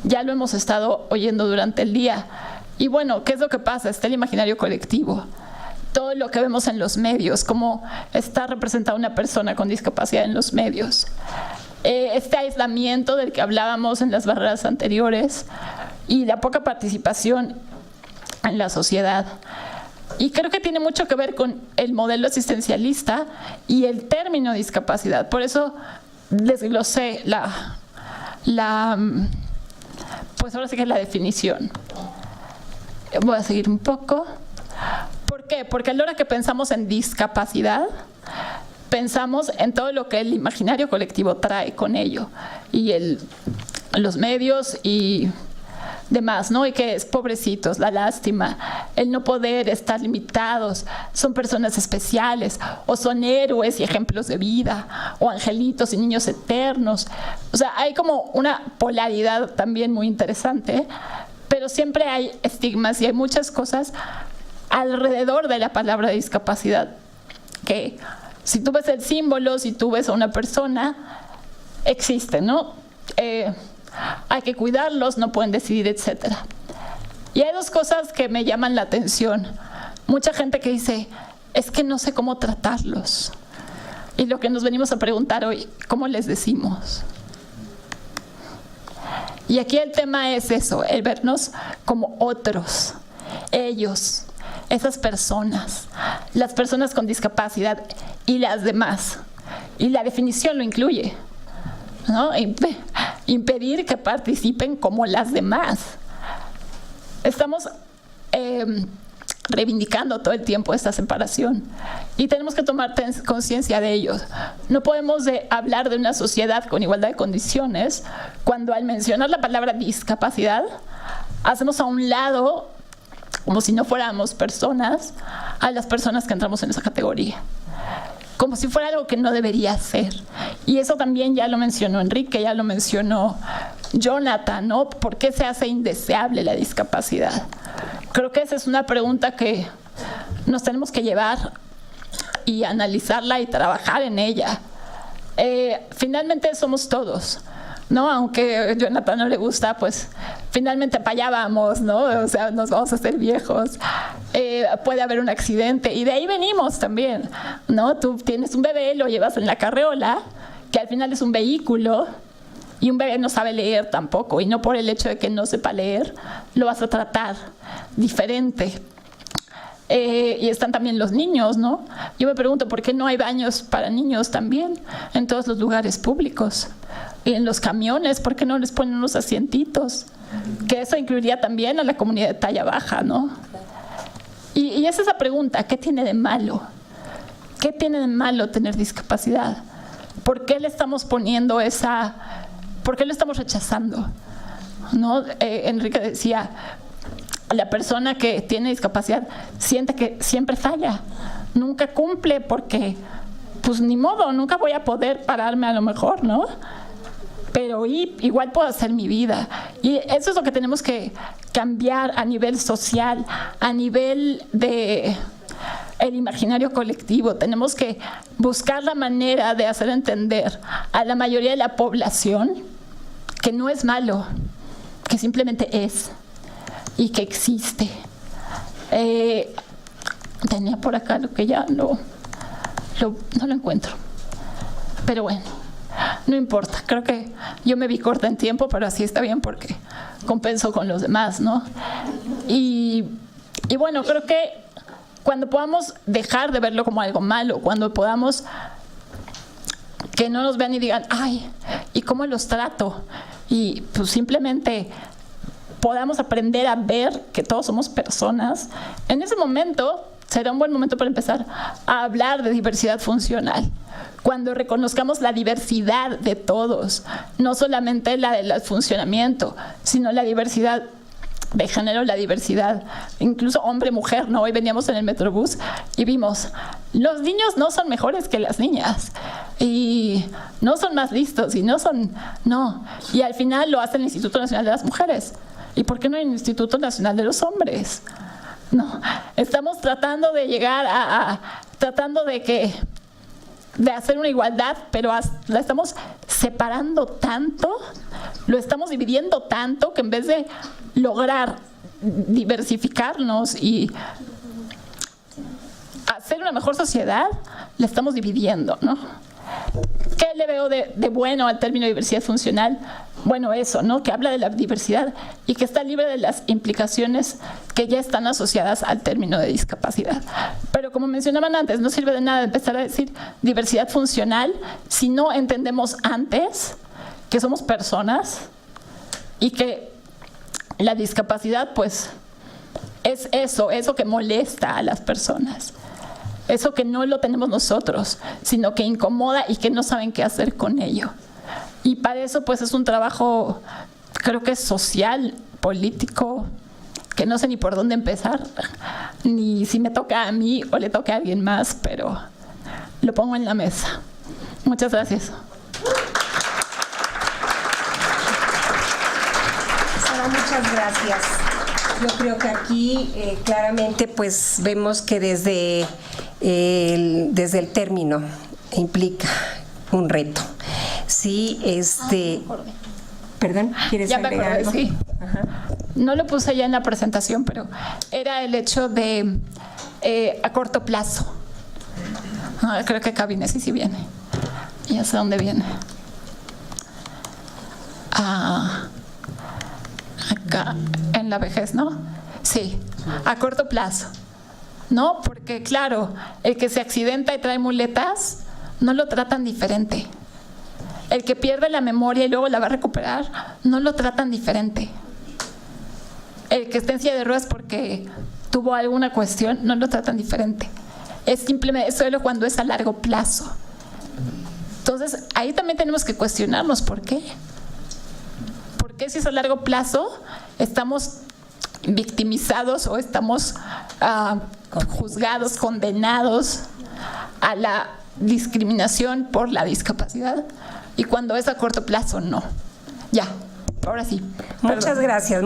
Ya lo hemos estado oyendo durante el día. Y bueno, ¿qué es lo que pasa? Está el imaginario colectivo. Todo lo que vemos en los medios, cómo está representada una persona con discapacidad en los medios. Este aislamiento del que hablábamos en las barreras anteriores y la poca participación en la sociedad. Y creo que tiene mucho que ver con el modelo asistencialista y el término discapacidad. Por eso desglosé pues ahora sí que es la definición. Voy a seguir un poco. ¿Por qué? Porque a la hora que pensamos en discapacidad, pensamos en todo lo que el imaginario colectivo trae con ello, y los medios y demás, ¿no? Y que es pobrecitos, la lástima, el no poder, estar limitados, son personas especiales, o son héroes y ejemplos de vida, o angelitos y niños eternos. O sea, hay como una polaridad también muy interesante, pero siempre hay estigmas y hay muchas cosas alrededor de la palabra discapacidad, que si tú ves el símbolo, si tú ves a una persona, existe, ¿no? Hay que cuidarlos, no pueden decidir, etc. Y hay 2 cosas que me llaman la atención. Mucha gente que dice, es que no sé cómo tratarlos. Y lo que nos venimos a preguntar hoy, ¿cómo les decimos? Y aquí el tema es eso, el vernos como otros, ellos, esas personas, las personas con discapacidad y las demás. Y la definición lo incluye, ¿no? Impedir que participen como las demás. Estamos reivindicando todo el tiempo esta separación y tenemos que tomar conciencia de ello. No podemos hablar de una sociedad con igualdad de condiciones cuando al mencionar la palabra discapacidad hacemos a un lado, como si no fuéramos personas, a las personas que entramos en esa categoría, como si fuera algo que no debería ser. Y eso también ya lo mencionó Enrique, ya lo mencionó Jonathan, ¿no? ¿Por qué se hace indeseable la discapacidad? Creo que esa es una pregunta que nos tenemos que llevar y analizarla y trabajar en ella. Finalmente somos todos, ¿no? Aunque a Jonathan no le gusta, pues finalmente para allá vamos, ¿no? O sea, nos vamos a hacer viejos. Puede haber un accidente y de ahí venimos también, ¿no? Tú tienes un bebé, lo llevas en la carreola que al final es un vehículo y un bebé no sabe leer tampoco, y no por el hecho de que no sepa leer lo vas a tratar diferente. Y están también los niños, ¿no? Yo me pregunto por qué no hay baños para niños también en todos los lugares públicos. Y en los camiones, ¿por qué no les ponen unos asientitos? Que eso incluiría también a la comunidad de talla baja, ¿no? Y es esa pregunta, ¿qué tiene de malo? ¿Qué tiene de malo tener discapacidad? ¿Por qué le estamos poniendo por qué lo estamos rechazando? ¿No? Enrique decía, la persona que tiene discapacidad siente que siempre falla, nunca cumple porque, pues ni modo, nunca voy a poder pararme a lo mejor, ¿no? Pero igual puedo hacer mi vida. Y eso es lo que tenemos que cambiar a nivel social, a nivel de el imaginario colectivo. Tenemos que buscar la manera de hacer entender a la mayoría de la población que no es malo, que simplemente es y que existe. Tenía por acá lo que ya no lo encuentro. Pero bueno, no importa. Creo que yo me vi corta en tiempo, pero así está bien porque compenso con los demás, ¿no? Y bueno, creo que cuando podamos dejar de verlo como algo malo, cuando podamos que no nos vean y digan, ay, ¿y cómo los trato? Y pues simplemente podamos aprender a ver que todos somos personas, en ese momento será un buen momento para empezar a hablar de diversidad funcional. Cuando reconozcamos la diversidad de todos, no solamente la del funcionamiento, sino la diversidad de género, la diversidad, incluso hombre-mujer, ¿no? Hoy veníamos en el Metrobús y vimos, los niños no son mejores que las niñas, y no son más listos, y no. Y al final lo hace el Instituto Nacional de las Mujeres. ¿Y por qué no hay un Instituto Nacional de los Hombres? No, estamos tratando de llegar tratando de hacer una igualdad, pero la estamos separando tanto, lo estamos dividiendo tanto, que en vez de lograr diversificarnos y hacer una mejor sociedad, la estamos dividiendo, ¿no? ¿Qué le veo de bueno al término diversidad funcional? Bueno, eso, ¿no? Que habla de la diversidad y que está libre de las implicaciones que ya están asociadas al término de discapacidad. Pero como mencionaban antes, no sirve de nada empezar a decir diversidad funcional si no entendemos antes que somos personas y que la discapacidad, pues, es eso que molesta a las personas. Eso que no lo tenemos nosotros, sino que incomoda y que no saben qué hacer con ello. Y para eso, pues, es un trabajo, creo que es social, político, que no sé ni por dónde empezar, ni si me toca a mí o le toca a alguien más, pero lo pongo en la mesa. Muchas gracias. Sara, muchas gracias. Yo creo que aquí claramente pues vemos que desde el término implica un reto. Sí, perdón, ¿quieres agregar algo? Sí. Ajá. No lo puse ya en la presentación, pero era el hecho de a corto plazo. Creo que acá viene, sí viene. Ya sé dónde viene. Acá, en la vejez, ¿no? Sí, a corto plazo. ¿No? Porque, claro, el que se accidenta y trae muletas, no lo tratan diferente. El que pierde la memoria y luego la va a recuperar, no lo tratan diferente. El que está en silla de ruedas porque tuvo alguna cuestión, no lo tratan diferente. Es simplemente solo cuando es a largo plazo. Entonces, ahí también tenemos que cuestionarnos por qué. ¿Por qué si es a largo plazo estamos victimizados o estamos juzgados, condenados a la discriminación por la discapacidad? Y cuando es a corto plazo, no. Ya. Ahora sí. Muchas gracias,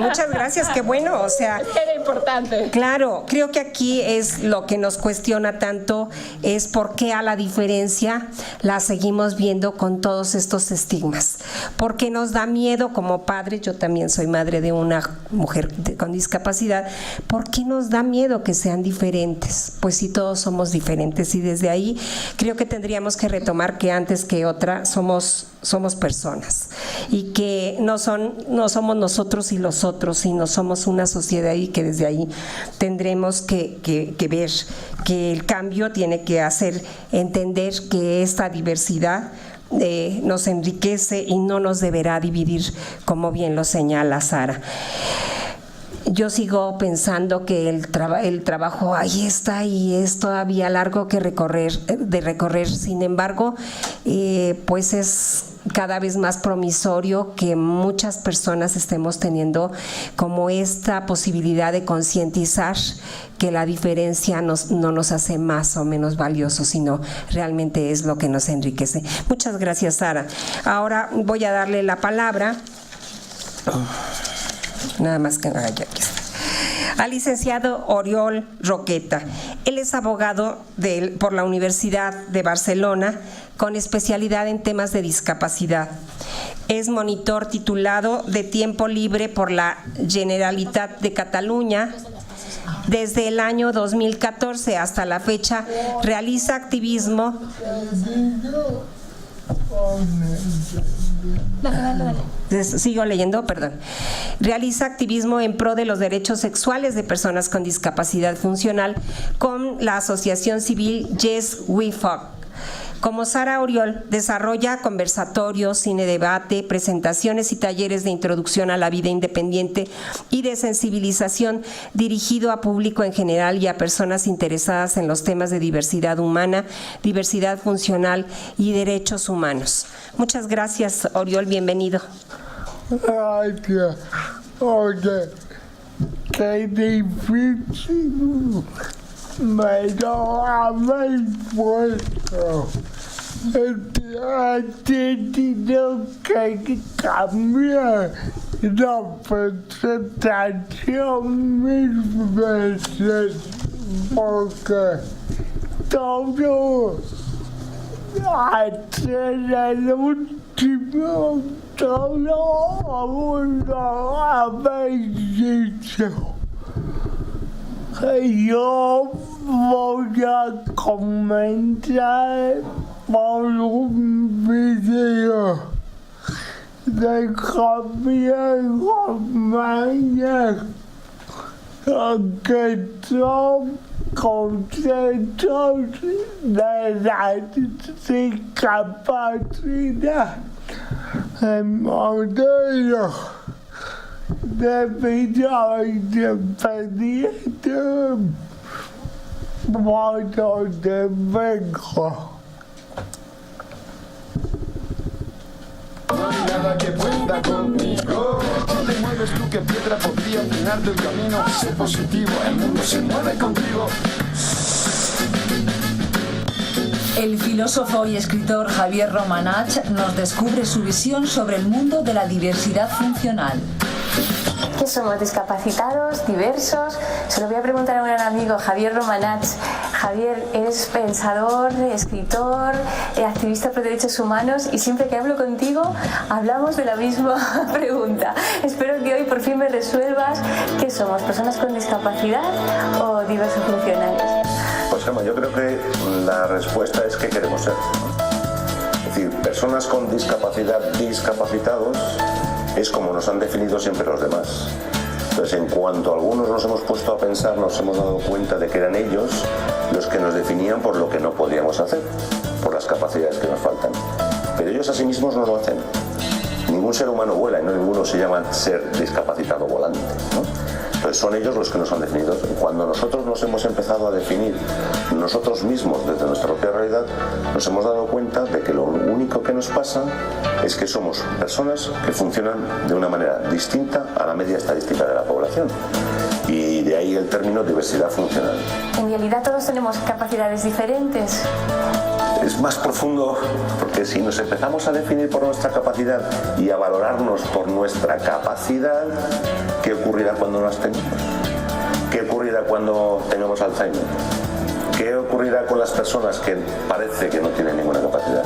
qué bueno, o sea, Era importante. claro, creo que aquí es lo que nos cuestiona tanto, es por qué a la diferencia la seguimos viendo con todos estos estigmas. ¿Por qué nos da miedo como padres? Yo también soy madre de una mujer con discapacidad. ¿Por qué nos da miedo que sean diferentes? Pues si todos somos diferentes, y desde ahí creo que tendríamos que retomar que antes que otra somos personas, y que no somos nosotros y los otros, sino somos una sociedad, y que desde ahí tendremos que ver que el cambio tiene que hacer entender que esta diversidad nos enriquece y no nos deberá dividir, como bien lo señala Sara. Yo sigo pensando que el trabajo ahí está y es todavía largo de recorrer. Sin embargo, pues es cada vez más promisorio que muchas personas estemos teniendo como esta posibilidad de concientizar que la diferencia no nos hace más o menos valiosos, sino realmente es lo que nos enriquece. Muchas gracias, Sara. Ahora voy a darle la palabra. Nada más que aquí está, al licenciado Oriol Roqueta. Él es abogado por la Universidad de Barcelona con especialidad en temas de discapacidad. Es monitor titulado de tiempo libre por la Generalitat de Cataluña. Desde el año 2014 hasta la fecha realiza activismo. Sigo leyendo, perdón. Realiza activismo en pro de los derechos sexuales de personas con discapacidad funcional con la asociación civil Yes We Fuck. Como Sara Oriol, desarrolla conversatorios, cine debate, presentaciones y talleres de introducción a la vida independiente y de sensibilización dirigido a público en general y a personas interesadas en los temas de diversidad humana, diversidad funcional y derechos humanos. Muchas gracias, Oriol, bienvenido. Gracias. Oye, qué difícil me lo habéis puesto. He tenido que cambiar la presentación mil veces porque todo hasta el último todo lo habéis dicho. Yo voy a comentar por un video de Javier Romaña que son conceptos de la discapacidad en modelo de vida independiente por donde vengo. Nada que pueda conmigo. Si te mueves tú, ¿qué piedra podría frenarte el camino? Sé positivo, el mundo se mueve contigo. El filósofo y escritor Javier Romanach nos descubre su visión sobre el mundo de la diversidad funcional. ¿Qué somos? ¿Discapacitados? ¿Diversos? Se lo voy a preguntar a un gran amigo, Javier Romanach. Javier, eres pensador, escritor, activista por derechos humanos, y siempre que hablo contigo hablamos de la misma pregunta. Espero que hoy por fin me resuelvas qué somos, personas con discapacidad o diversos funcionales. Pues Gemma, yo creo que la respuesta es qué queremos ser. Es decir, personas con discapacidad, discapacitados, es como nos han definido siempre los demás. Entonces, en cuanto algunos nos hemos puesto a pensar, nos hemos dado cuenta de que eran ellos los que nos definían por lo que no podíamos hacer, por las capacidades que nos faltan. Pero ellos a sí mismos no lo hacen. Ningún ser humano vuela y no ninguno se llama ser discapacitado volante, ¿no? Entonces son ellos los que nos han definido. Cuando nosotros nos hemos empezado a definir nosotros mismos desde nuestra propia realidad, nos hemos dado cuenta de que lo único que nos pasa es que somos personas que funcionan de una manera distinta a la media estadística de la población. Y de ahí el término diversidad funcional. ¿En realidad todos tenemos capacidades diferentes? es más profundo, porque si nos empezamos a definir por nuestra capacidad y a valorarnos por nuestra capacidad, ¿qué ocurrirá cuando no las tengamos? ¿Qué ocurrirá cuando tengamos Alzheimer? ¿Qué ocurrirá con las personas que parece que no tienen ninguna capacidad?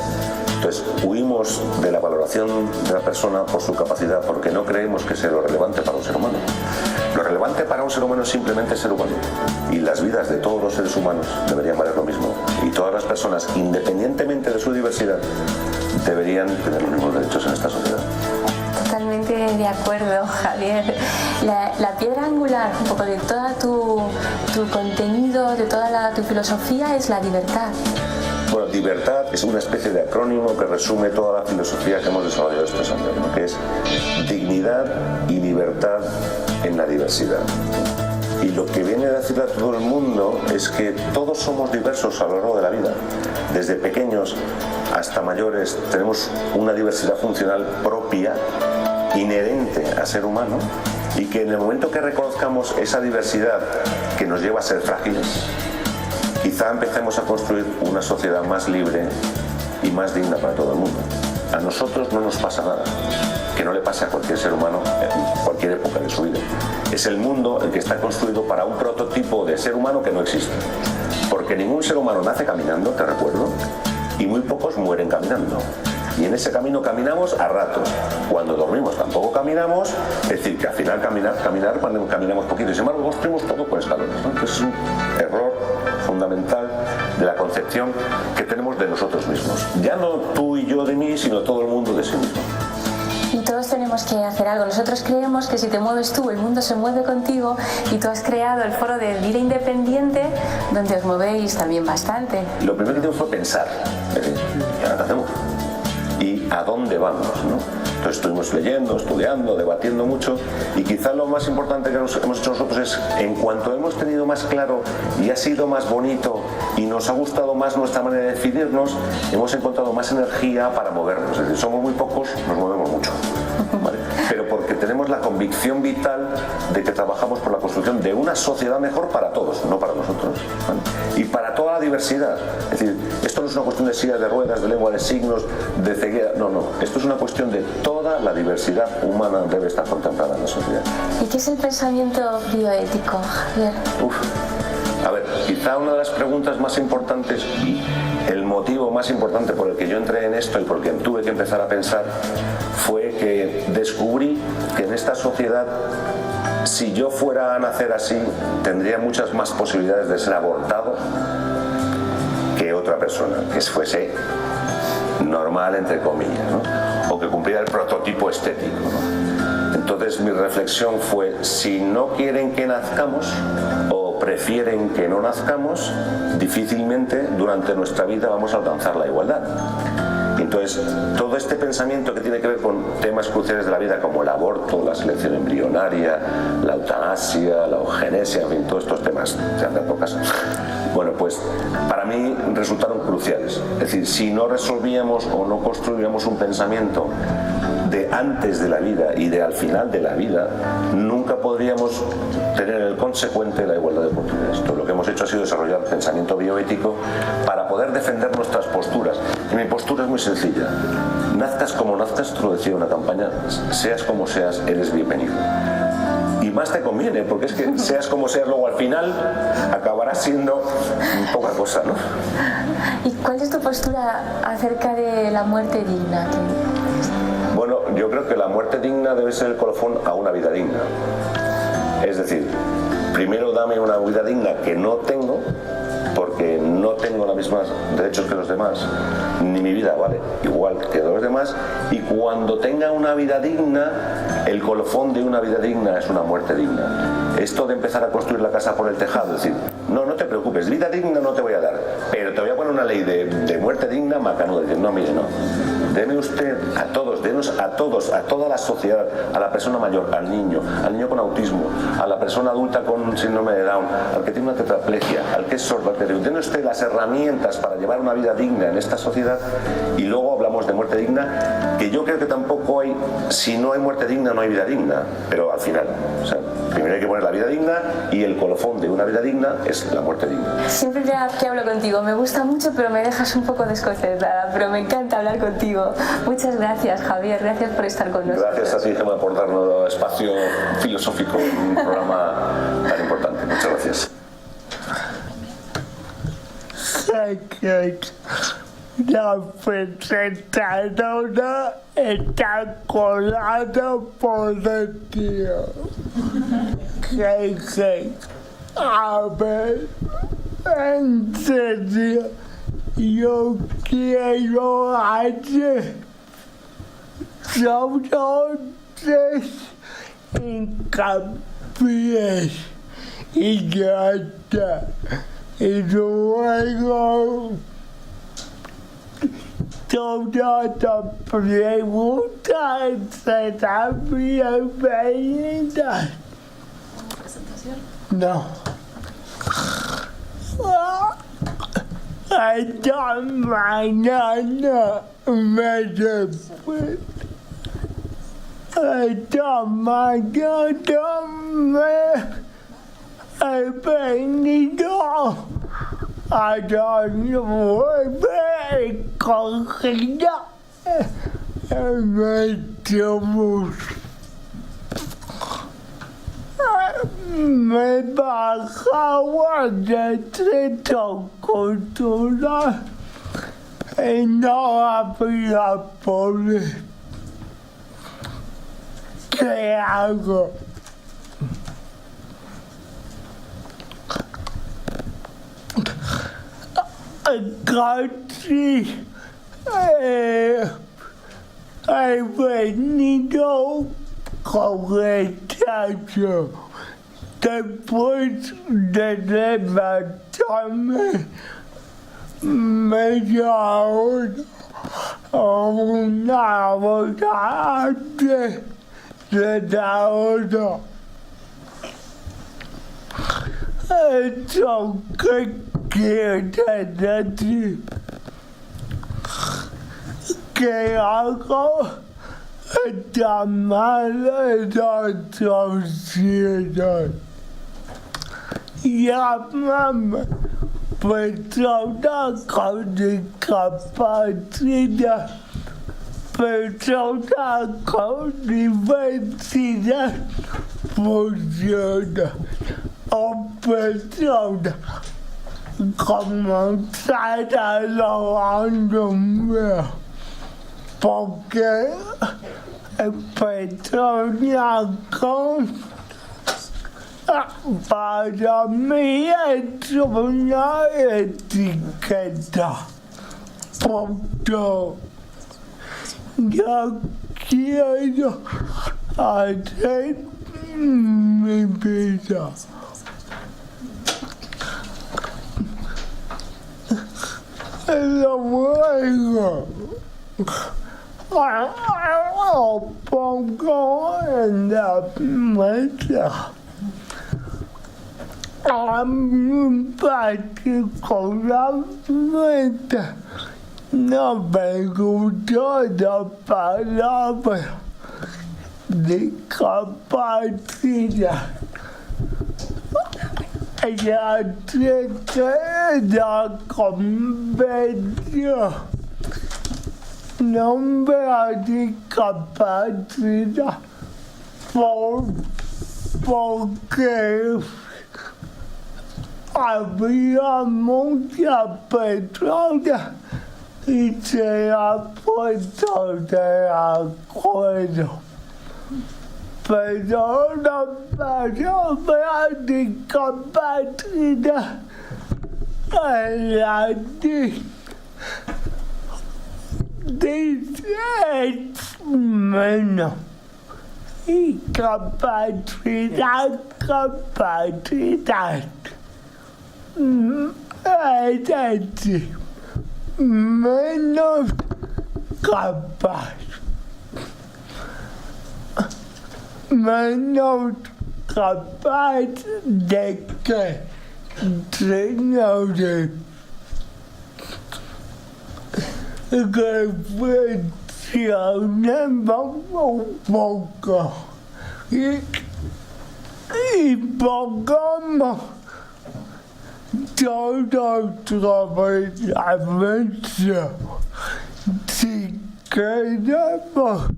Entonces, huimos de la valoración de la persona por su capacidad porque no creemos que sea lo relevante para un ser humano. Lo relevante para un ser humano es simplemente ser humano. Y las vidas de todos los seres humanos deberían valer lo mismo. Y todas las personas, independientemente de su diversidad, deberían tener los mismos derechos en esta sociedad. Totalmente de acuerdo, Javier. La piedra angular un poco de todo tu contenido, de toda tu filosofía es la libertad. Bueno, libertad es una especie de acrónimo que resume toda la filosofía que hemos desarrollado estos años, ¿no? Que es dignidad y libertad en la diversidad. Y lo que viene a decirle a todo el mundo es que todos somos diversos a lo largo de la vida. Desde pequeños hasta mayores tenemos una diversidad funcional propia, inherente a ser humano, y que en el momento que reconozcamos esa diversidad que nos lleva a ser frágiles, quizá empecemos a construir una sociedad más libre y más digna para todo el mundo. A nosotros no nos pasa nada que no le pase a cualquier ser humano en cualquier época de su vida. Es el mundo el que está construido para un prototipo de ser humano que no existe. Porque ningún ser humano nace caminando, te recuerdo, y muy pocos mueren caminando. Y en ese camino caminamos a ratos. Cuando dormimos tampoco caminamos, es decir, que al final caminar cuando caminamos poquito. Y sin embargo, construimos todo por escalones, ¿no? Entonces es un error fundamental de la concepción que tenemos de nosotros mismos. Ya no tú y yo de mí, sino todo el mundo de sí mismo. Y todos tenemos que hacer algo. Nosotros creemos que si te mueves tú, el mundo se mueve contigo, y tú has creado el foro de vida independiente, donde os movéis también bastante. Lo primero que hicimos fue pensar, ¿y ahora qué hacemos? ¿Y a dónde vamos, no? Entonces estuvimos leyendo, estudiando, debatiendo mucho, y quizá lo más importante que hemos hecho nosotros es, en cuanto hemos tenido más claro y ha sido más bonito y nos ha gustado más nuestra manera de definirnos, hemos encontrado más energía para movernos. Es decir, somos muy pocos, nos movemos mucho, ¿vale? Pero porque tenemos la convicción vital de que trabajamos por la construcción de una sociedad mejor para todos, no para nosotros, ¿vale? Y para toda la diversidad. Es decir, esto no es una cuestión de sillas de ruedas, de lengua de signos, de ceguera, no. Esto es una cuestión de toda la diversidad humana debe estar contemplada en la sociedad. ¿Y qué es el pensamiento bioético, Javier? A ver, quizá una de las preguntas más importantes y el motivo más importante por el que yo entré en esto y por el que tuve que empezar a pensar fue que descubrí que en esta sociedad, si yo fuera a nacer así, tendría muchas más posibilidades de ser abortado que otra persona, que fuese normal, entre comillas, ¿no? O que cumpliera el prototipo estético, ¿no? Entonces mi reflexión fue, si no quieren que nazcamos o prefieren que no nazcamos, difícilmente durante nuestra vida vamos a alcanzar la igualdad. Entonces, todo este pensamiento que tiene que ver con temas cruciales de la vida, como el aborto, la selección embrionaria, la eutanasia, la eugenesia, en fin, todos estos temas, se han dado caso. Bueno, pues para mí resultaron cruciales. Es decir, si no resolvíamos o no construíamos un pensamiento de antes de la vida y de al final de la vida, nunca podríamos tener el consecuente la igualdad de oportunidades. Entonces, lo que hemos hecho ha sido desarrollar pensamiento bioético para poder defender nuestras posturas. Y mi postura es muy sencilla. Nazcas como nazcas, te lo decía una campaña, seas como seas, eres bienvenido. Y más te conviene, porque es que seas como seas, luego al final acabarás siendo poca cosa, ¿no? ¿Y cuál es tu postura acerca de la muerte digna? Bueno, yo creo que la muerte digna debe ser el colofón a una vida digna. Es decir, primero dame una vida digna que no tengo, porque no tengo los mismos derechos que los demás, ni mi vida vale igual que los demás, y cuando tenga una vida digna, el colofón de una vida digna es una muerte digna. Esto de empezar a construir la casa por el tejado, es decir, no te preocupes, vida digna no te voy a dar, pero te voy a poner una ley de muerte digna macanuda, decir, no, mire, no. Deme usted a todos, denos a todos, a toda la sociedad, a la persona mayor, al niño con autismo, a la persona adulta con síndrome de Down, al que tiene una tetraplegia, al que es sordo, al que denos usted las herramientas para llevar una vida digna en esta sociedad, y luego hablamos de muerte digna, que yo creo que tampoco hay, si no hay muerte digna no hay vida digna, pero al final, o sea, primero hay que poner la vida digna, y el colofón de una vida digna es es la muerte digna. Siempre que hablo contigo me gusta mucho, pero me dejas un poco desconcertada, pero me encanta hablar contigo. Muchas gracias, Javier, gracias por estar con nosotros. Gracias a ti, Gemma, por darnos espacio filosófico en un programa tan importante. Muchas gracias. La presentadora está colada por el tío. A ver, en serio, yo quiero hacer solo 3 hincapiés y ya está. Y luego todas las preguntas serán bienvenidas. No. Hasta mañana me despido. Hasta mañana me he venido a la nueva cogida en Metrobús. Me bajaba del Centro Cultural y no había pobre. ¿Qué hago? Casi he venido con el teatro. Después de levantarme media hora o una hora antes de la hora. Eso que quiere decir que hago está mal en la sociedad. Llámame persona con discapacidad, persona con diversidad funciona, o persona como Sara Loando, porque persona con para mí es una etiqueta. Punto. Yo quiero hacer mi vida. Luego lo pongo en la mesa. A mí particularmente no me gustó la palabra discapacidad. Ya sé que la convención nombra discapacidad porque había muchas personas y se ha puesto de acuerdo. Pero la palabra discapacidad la dice menos. Y capacidad. Es decir, menos capaz. Menos capaz de que señores reflexionemos un poco y pongamos todo atravesamos. Si queremos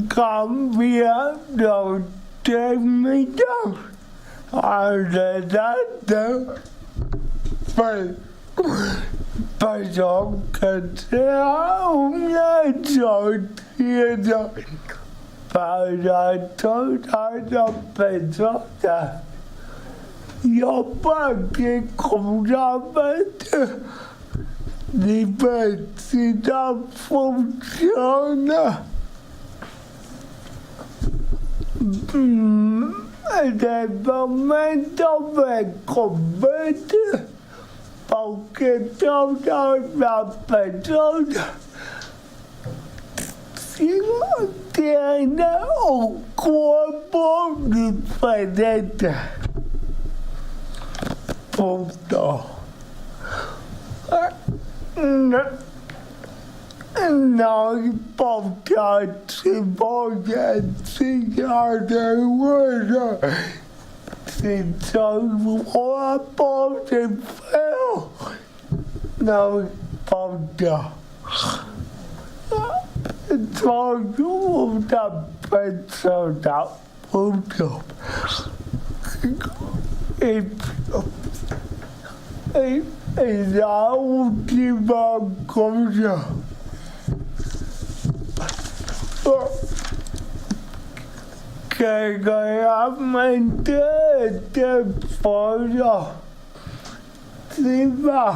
cambiar los términos, adelante, pero que sea una sociedad para todas las personas. Yo particularmente, diversidad funciona. En el momento me convence porque todas las personas tienen un cuerpo diferente. Punto. No importa si voy a enseñar de hueso, si soy guapo, si feo, no importa. Soy una persona, punto. Y la última cosa que realmente este foro sirva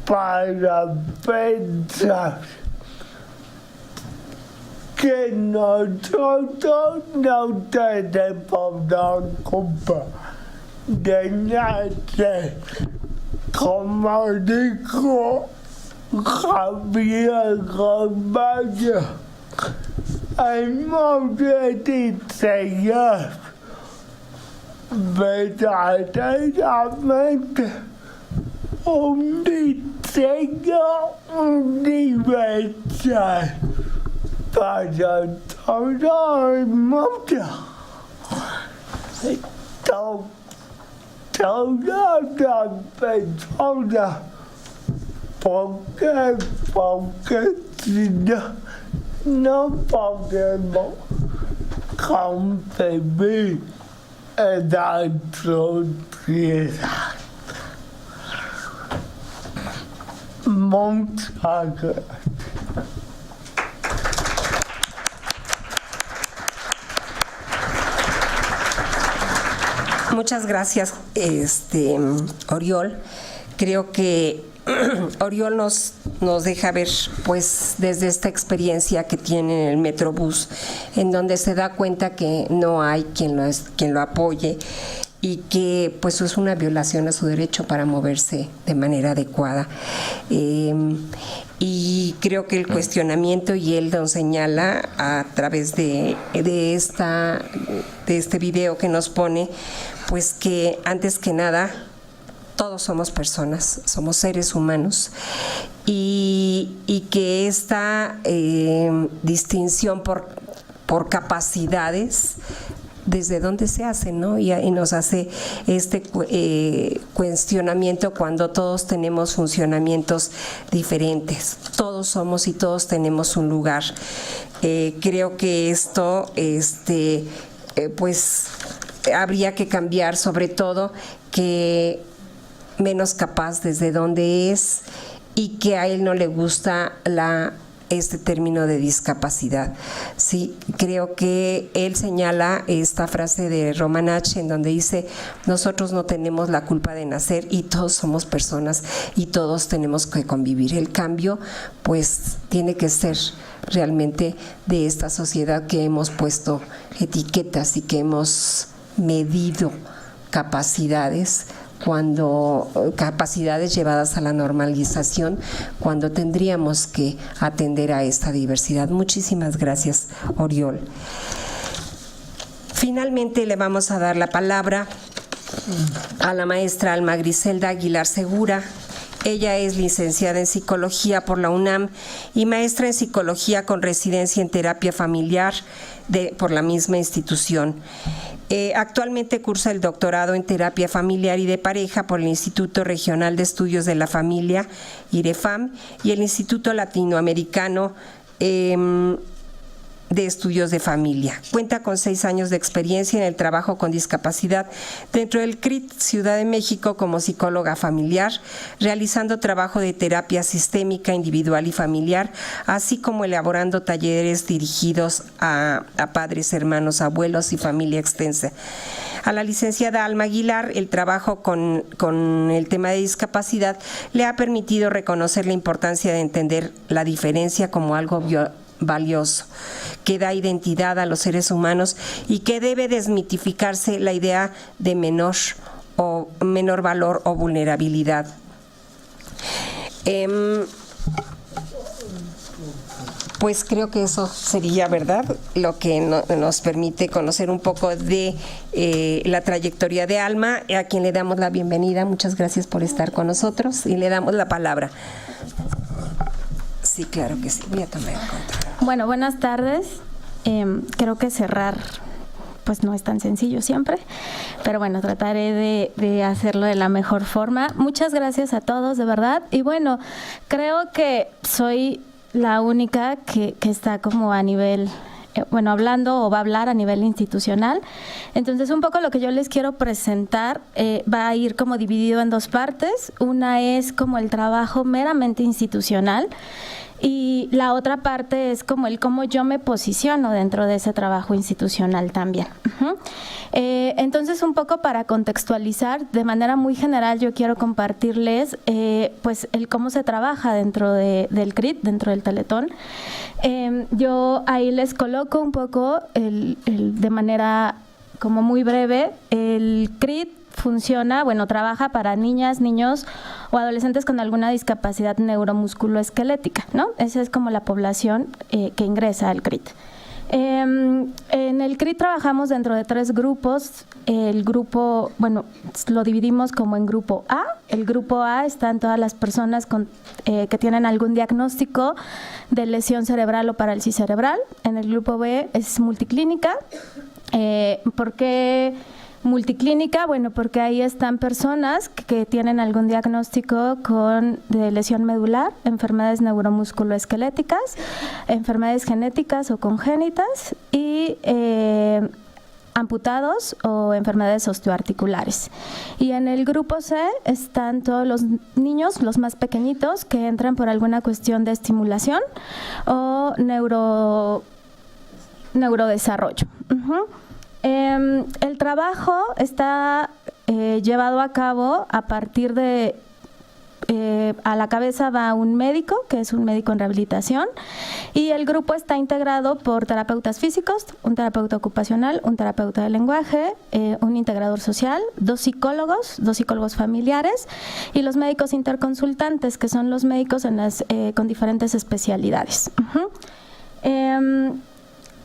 para pensar que nosotros no tenemos la culpa de nacer, como dijo Javier Romana. Hemos de diseñar verdaderamente un diseño universal para todo el mundo. Todas las personas, porque si no podemos concebir la sociedad. Muchas gracias. Muchas gracias, Oriol. Creo que Oriol nos deja ver, pues, desde esta experiencia que tiene en el Metrobús, en donde se da cuenta que no hay quien lo apoye y que, pues, es una violación a su derecho para moverse de manera adecuada. Y creo que el cuestionamiento, y él nos señala a través de este video que nos pone, pues que antes que nada todos somos personas, somos seres humanos, y que esta distinción por capacidades, desde dónde se hace, ¿no? Y nos hace este cuestionamiento cuando todos tenemos funcionamientos diferentes, todos somos y todos tenemos un lugar. Creo que esto, pues, habría que cambiar, sobre todo que menos capaz desde donde es, y que a él no le gusta este término de discapacidad. Sí, creo que él señala esta frase de Romanach en donde dice: nosotros no tenemos la culpa de nacer y todos somos personas y todos tenemos que convivir. El cambio, pues, tiene que ser realmente de esta sociedad que hemos puesto etiquetas y que hemos medido capacidades llevadas a la normalización, cuando tendríamos que atender a esta diversidad. Muchísimas gracias, Oriol. Finalmente le vamos a dar la palabra a la maestra Alma Griselda Aguilar Segura, Ella es licenciada en Psicología por la UNAM y maestra en Psicología con residencia en Terapia Familiar por la misma institución. Actualmente cursa el doctorado en Terapia Familiar y de Pareja por el Instituto Regional de Estudios de la Familia, IREFAM, y el Instituto Latinoamericano de Estudios de Familia. Cuenta con 6 años de experiencia en el trabajo con discapacidad dentro del CRIT Ciudad de México como psicóloga familiar, realizando trabajo de terapia sistémica, individual y familiar, así como elaborando talleres dirigidos a padres, hermanos, abuelos y familia extensa. A la licenciada Alma Aguilar, el trabajo con el tema de discapacidad le ha permitido reconocer la importancia de entender la diferencia como algo valioso, que da identidad a los seres humanos y que debe desmitificarse la idea de menor valor o vulnerabilidad. Pues creo que eso sería, ¿verdad?, lo que nos permite conocer un poco de la trayectoria de Alma, a quien le damos la bienvenida. Muchas gracias por estar con nosotros y le damos la palabra. Sí, claro que sí. Voy a tomar en cuenta. Bueno, buenas tardes. Creo que cerrar pues no es tan sencillo siempre, pero bueno, trataré de hacerlo de la mejor forma. Muchas gracias a todos, de verdad. Y bueno, creo que soy la única que está como a nivel, hablando o va a hablar a nivel institucional. Entonces, un poco lo que yo les quiero presentar va a ir como dividido en 2 partes. Una es como el trabajo meramente institucional y la otra parte es como el cómo yo me posiciono dentro de ese trabajo institucional también. Entonces, un poco para contextualizar, de manera muy general, yo quiero compartirles pues el cómo se trabaja dentro del CRIT, dentro del Teletón. Yo ahí les coloco un poco de manera como muy breve. El CRIT funciona, trabaja para niñas, niños o adolescentes con alguna discapacidad neuromusculoesquelética, ¿no? Esa es como la población que ingresa al CRIT. En el CRIT trabajamos dentro de 3 grupos. El grupo, lo dividimos como en grupo A. El grupo A están todas las personas que tienen algún diagnóstico de lesión cerebral o parálisis cerebral. En el grupo B es multiclínica. ¿Por qué multiclínica? Bueno, porque ahí están personas que tienen algún diagnóstico de lesión medular, enfermedades neuromusculoesqueléticas, enfermedades genéticas o congénitas y amputados o enfermedades osteoarticulares. Y en el grupo C están todos los niños, los más pequeñitos, que entran por alguna cuestión de estimulación o neurodesarrollo. El trabajo está llevado a cabo a partir de a la cabeza va un médico, que es un médico en rehabilitación, y el grupo está integrado por terapeutas físicos, un terapeuta ocupacional, un terapeuta de lenguaje, un integrador social, 2 psicólogos familiares y los médicos interconsultantes, que son los médicos con diferentes especialidades.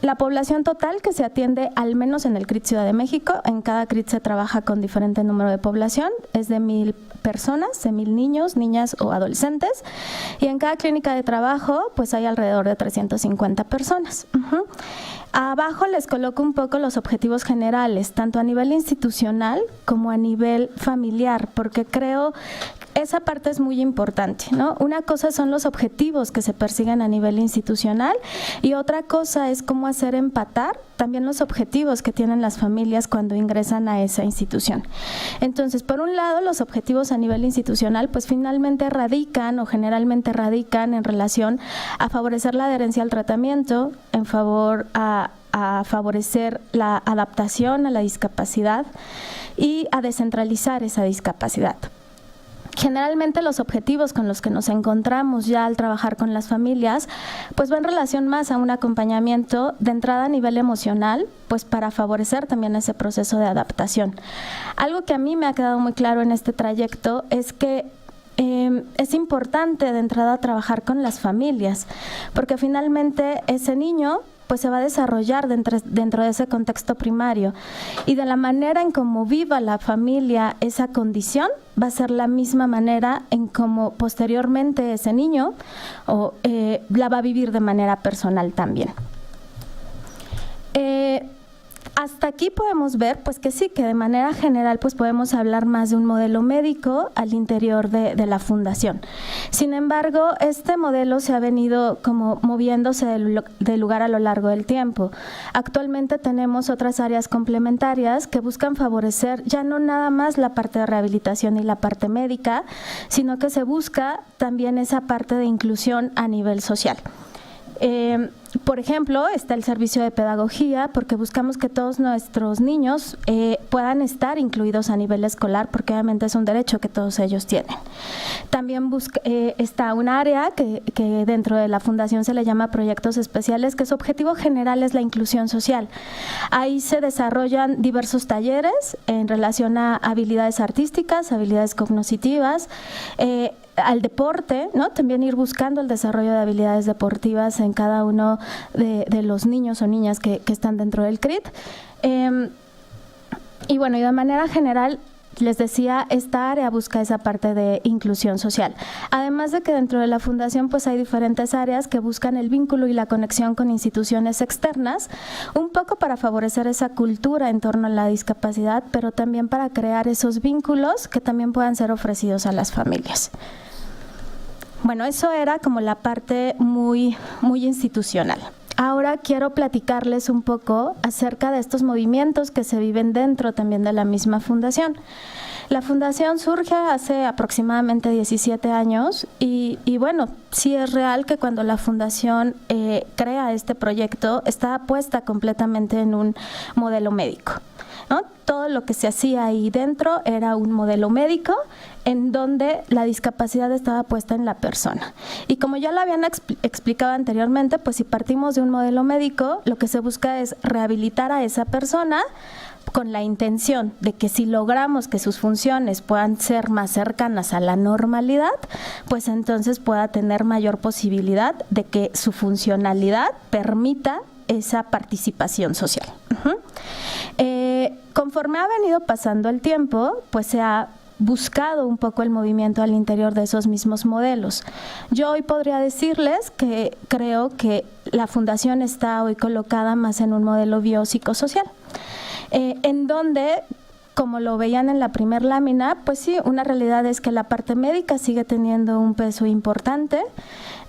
La población total que se atiende, al menos en el CRIT Ciudad de México, en cada CRIT se trabaja con diferente número de población, es de 1,000 personas, de 1,000 niños, niñas o adolescentes, y en cada clínica de trabajo pues hay alrededor de 350 personas. Abajo les coloco un poco los objetivos generales, tanto a nivel institucional como a nivel familiar, porque creo esa parte es muy importante, ¿no? Una cosa son los objetivos que se persiguen a nivel institucional y otra cosa es cómo hacer empatar también los objetivos que tienen las familias cuando ingresan a esa institución. Entonces, por un lado, los objetivos a nivel institucional, pues finalmente radican o generalmente radican en relación a favorecer la adherencia al tratamiento, en favor a favorecer la adaptación a la discapacidad y a descentralizar esa discapacidad. Generalmente los objetivos con los que nos encontramos ya al trabajar con las familias, pues va en relación más a un acompañamiento de entrada a nivel emocional, pues para favorecer también ese proceso de adaptación. Algo que a mí me ha quedado muy claro en este trayecto es que es importante de entrada trabajar con las familias, porque finalmente ese niño pues se va a desarrollar dentro de ese contexto primario. Y de la manera en cómo viva la familia esa condición, va a ser la misma manera en cómo posteriormente ese niño la va a vivir de manera personal también. Hasta aquí podemos ver pues que sí, que de manera general pues podemos hablar más de un modelo médico al interior de la fundación. Sin embargo, este modelo se ha venido como moviéndose de lugar a lo largo del tiempo. Actualmente tenemos otras áreas complementarias que buscan favorecer ya no nada más la parte de rehabilitación y la parte médica, sino que se busca también esa parte de inclusión a nivel social. Por ejemplo, está el servicio de pedagogía, porque buscamos que todos nuestros niños puedan estar incluidos a nivel escolar, porque obviamente es un derecho que todos ellos tienen. También está un área que dentro de la fundación se le llama proyectos especiales, que su objetivo general es la inclusión social. Ahí se desarrollan diversos talleres en relación a habilidades artísticas, habilidades cognitivas, al deporte, ¿no? También ir buscando el desarrollo de habilidades deportivas en cada uno de los niños o niñas que están dentro del CRIT. Y bueno, y de manera general, les decía, esta área busca esa parte de inclusión social. Además de que dentro de la fundación pues hay diferentes áreas que buscan el vínculo y la conexión con instituciones externas, un poco para favorecer esa cultura en torno a la discapacidad, pero también para crear esos vínculos que también puedan ser ofrecidos a las familias. Bueno, eso era como la parte muy institucional. Ahora quiero platicarles un poco acerca de estos movimientos que se viven dentro también de la misma fundación. La fundación surge hace aproximadamente 17 años y bueno, sí es real que cuando la fundación crea este proyecto estaba puesta completamente en un modelo médico, ¿no? Todo lo que se hacía ahí dentro era un modelo médico en donde la discapacidad estaba puesta en la persona. Y como ya lo habían explicado anteriormente, pues si partimos de un modelo médico, lo que se busca es rehabilitar a esa persona con la intención de que si logramos que sus funciones puedan ser más cercanas a la normalidad, pues entonces pueda tener mayor posibilidad de que su funcionalidad permita esa participación social. Conforme ha venido pasando el tiempo, pues se ha buscado un poco el movimiento al interior de esos mismos modelos. Yo hoy podría decirles que creo que la fundación está hoy colocada más en un modelo biopsicosocial, en donde, como lo veían en la primer lámina, pues sí, una realidad es que la parte médica sigue teniendo un peso importante,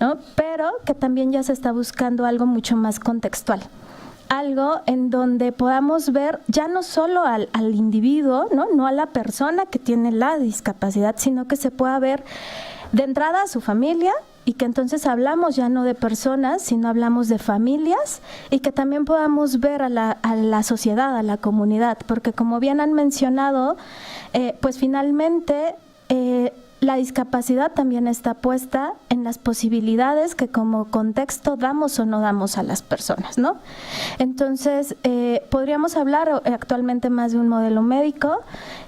¿no? Pero que también ya se está buscando algo mucho más contextual. Algo en donde podamos ver ya no solo al individuo, no a la persona que tiene la discapacidad, sino que se pueda ver de entrada a su familia y que entonces hablamos ya no de personas, sino hablamos de familias y que también podamos ver a la sociedad, a la comunidad, porque como bien han mencionado, pues finalmente la discapacidad también está puesta en las posibilidades que como contexto damos o no damos a las personas, ¿no? Entonces, podríamos hablar actualmente más de un modelo médico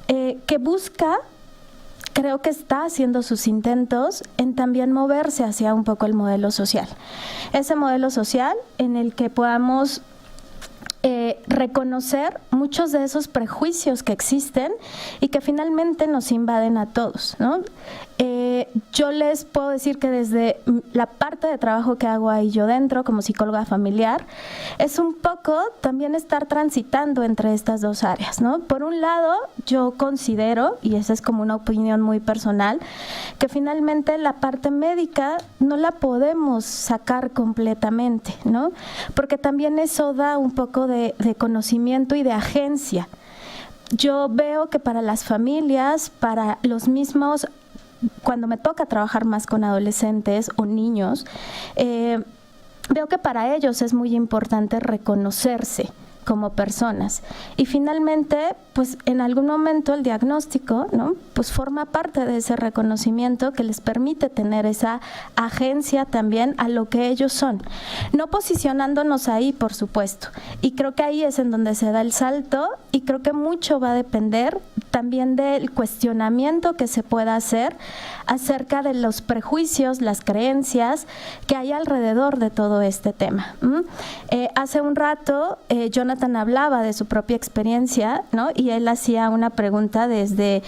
que busca, creo que está haciendo sus intentos en también moverse hacia un poco el modelo social. Ese modelo social en el que podamos reconocer muchos de esos prejuicios que existen y que finalmente nos invaden a todos, ¿no? Yo les puedo decir que desde la parte de trabajo que hago ahí yo dentro como psicóloga familiar, es un poco también estar transitando entre estas dos áreas, ¿no? Por un lado, yo considero, y esa es como una opinión muy personal, que finalmente la parte médica no la podemos sacar completamente, ¿no? Porque también eso da un poco de conocimiento y de agencia. Yo veo que para las familias, para los mismos, cuando me toca trabajar más con adolescentes o niños, veo que para ellos es muy importante reconocerse como personas y finalmente pues en algún momento el diagnóstico, ¿no? Pues forma parte de ese reconocimiento que les permite tener esa agencia también a lo que ellos son, no posicionándonos ahí por supuesto, y creo que ahí es en donde se da el salto y creo que mucho va a depender también del cuestionamiento que se pueda hacer acerca de los prejuicios, las creencias que hay alrededor de todo este tema. Hace un rato Jonathan hablaba de su propia experiencia, ¿no? Y él hacía una pregunta desde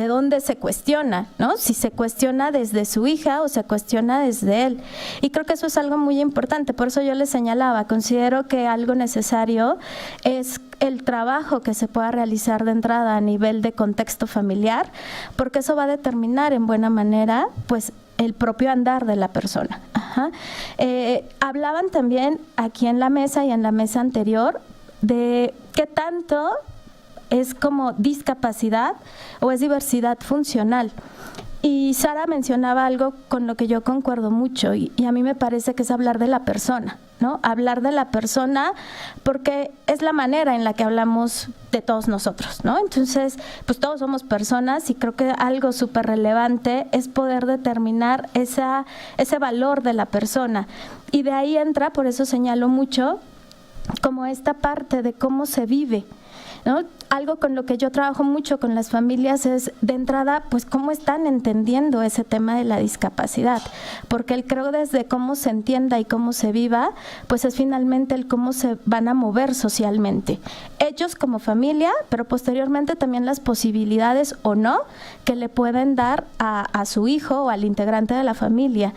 dónde se cuestiona, ¿no? Si se cuestiona desde su hija o se cuestiona desde él. Y creo que eso es algo muy importante, por eso yo les señalaba, considero que algo necesario es el trabajo que se pueda realizar de entrada a nivel de contexto familiar, porque eso va a determinar en buena manera, pues, el propio andar de la persona. Hablaban también aquí en la mesa y en la mesa anterior de qué tanto es como discapacidad o es diversidad funcional. Y Sara mencionaba algo con lo que yo concuerdo mucho y a mí me parece que es hablar de la persona, ¿no? Hablar de la persona porque es la manera en la que hablamos de todos nosotros, ¿no? Entonces, pues todos somos personas y creo que algo súper relevante es poder determinar ese valor de la persona. Y de ahí entra, por eso señalo mucho, como esta parte de cómo se vive, ¿no? Algo con lo que yo trabajo mucho con las familias es, de entrada, pues cómo están entendiendo ese tema de la discapacidad, porque creo desde cómo se entienda y cómo se viva, pues es finalmente el cómo se van a mover socialmente. Ellos como familia, pero posteriormente también las posibilidades o no que le pueden dar a su hijo o al integrante de la familia.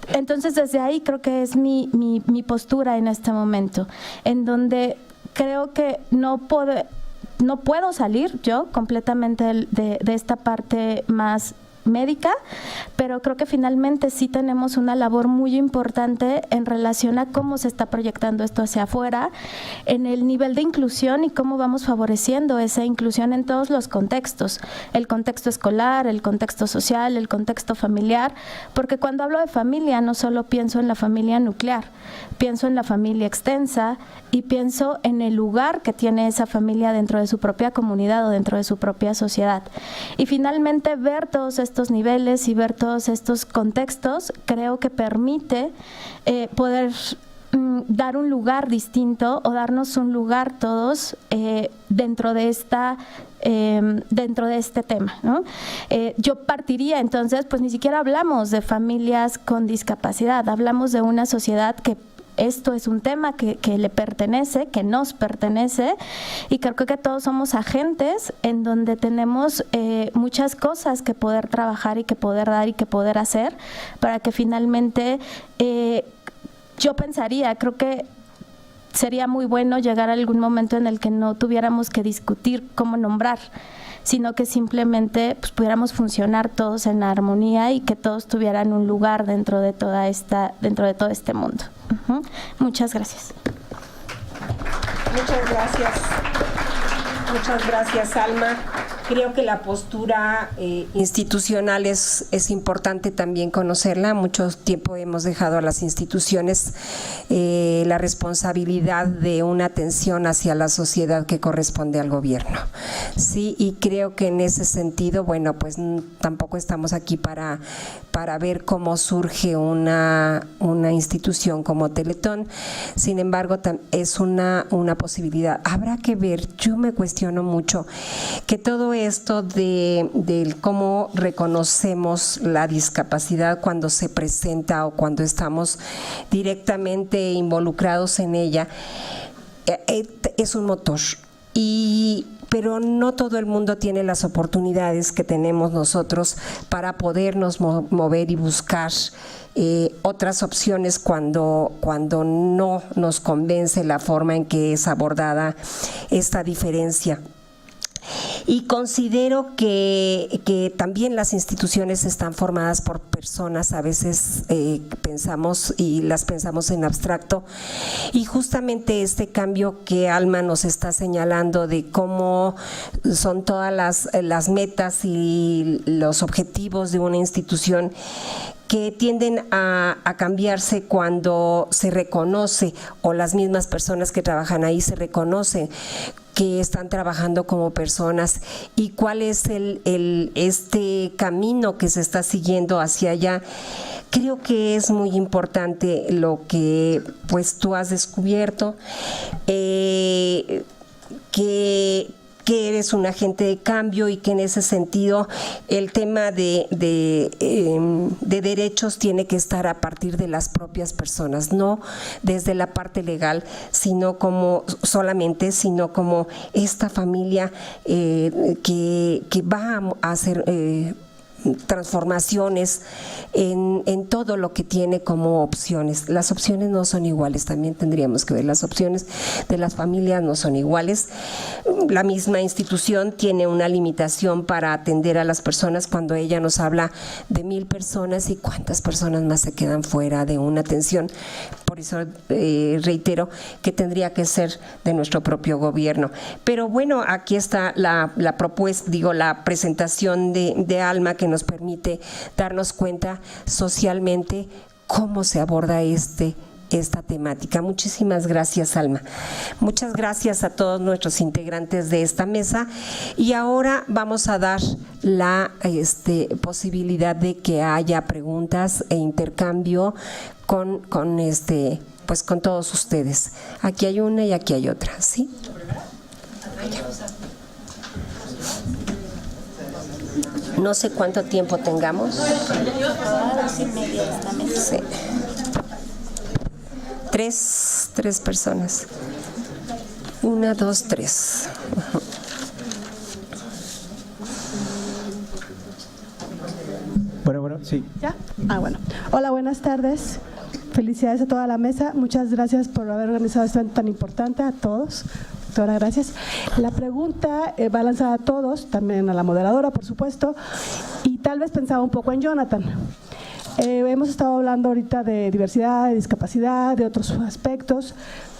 Entonces, desde ahí creo que es mi postura en este momento, en donde creo que no puedo salir yo completamente de esta parte más médica, pero creo que finalmente sí tenemos una labor muy importante en relación a cómo se está proyectando esto hacia afuera, en el nivel de inclusión y cómo vamos favoreciendo esa inclusión en todos los contextos, el contexto escolar, el contexto social, el contexto familiar, porque cuando hablo de familia no solo pienso en la familia nuclear, pienso en la familia extensa y pienso en el lugar que tiene esa familia dentro de su propia comunidad o dentro de su propia sociedad. Y finalmente ver todos estos niveles y ver todos estos contextos creo que permite poder dar un lugar distinto o darnos un lugar todos dentro de este tema, ¿no? Yo partiría entonces, pues ni siquiera hablamos de familias con discapacidad, hablamos de una sociedad que esto es un tema que le pertenece, que nos pertenece, y creo que todos somos agentes en donde tenemos muchas cosas que poder trabajar y que poder dar y que poder hacer para que finalmente yo pensaría, creo que sería muy bueno llegar a algún momento en el que no tuviéramos que discutir cómo nombrar, sino que simplemente pues, pudiéramos funcionar todos en armonía y que todos tuvieran un lugar dentro de todo este mundo. Muchas gracias. Muchas gracias. Muchas gracias, Alma. Creo que la postura institucional es importante también conocerla. Mucho tiempo hemos dejado a las instituciones la responsabilidad de una atención hacia la sociedad que corresponde al gobierno. Sí, y creo que en ese sentido, bueno, pues tampoco estamos aquí para ver cómo surge una institución como Teletón. Sin embargo, es una posibilidad. Habrá que ver, yo me cuestiono mucho que todo esto de cómo reconocemos la discapacidad cuando se presenta o cuando estamos directamente involucrados en ella, es un motor. Pero no todo el mundo tiene las oportunidades que tenemos nosotros para podernos mover y buscar otras opciones cuando no nos convence la forma en que es abordada esta diferencia. Y considero que también las instituciones están formadas por personas, a veces pensamos en abstracto, y justamente este cambio que Alma nos está señalando de cómo son todas las metas y los objetivos de una institución que tienden a cambiarse cuando se reconoce, o las mismas personas que trabajan ahí se reconocen que están trabajando como personas, y cuál es este camino que se está siguiendo hacia allá. Creo que es muy importante lo que pues tú has descubierto. que eres un agente de cambio y que en ese sentido el tema de derechos tiene que estar a partir de las propias personas, no desde la parte legal, sino como esta familia que va a hacer transformaciones en todo lo que tiene como opciones. Las opciones no son iguales, también tendríamos que ver, las opciones de las familias no son iguales. La misma institución tiene una limitación para atender a las personas cuando ella nos habla de 1,000 personas y cuántas personas más se quedan fuera de una atención. Por eso reitero que tendría que ser de nuestro propio gobierno. Pero bueno, aquí está la propuesta, la presentación de Alma, que nos permite darnos cuenta socialmente cómo se aborda esta temática. Muchísimas gracias, Alma. Muchas gracias a todos nuestros integrantes de esta mesa, y ahora vamos a dar la posibilidad de que haya preguntas e intercambio con todos ustedes. Aquí hay una y aquí hay otra, ¿sí? No sé cuánto tiempo tengamos. Sí. Tres personas. 1, 2, 3. Bueno, sí. ¿Ya? Bueno. Hola, buenas tardes. Felicidades a toda la mesa. Muchas gracias por haber organizado este evento tan importante, a todos. Doctora, gracias. La pregunta va lanzada a todos, también a la moderadora, por supuesto, y tal vez pensaba un poco en Jonathan. Hemos estado hablando ahorita de diversidad, de discapacidad, de otros aspectos,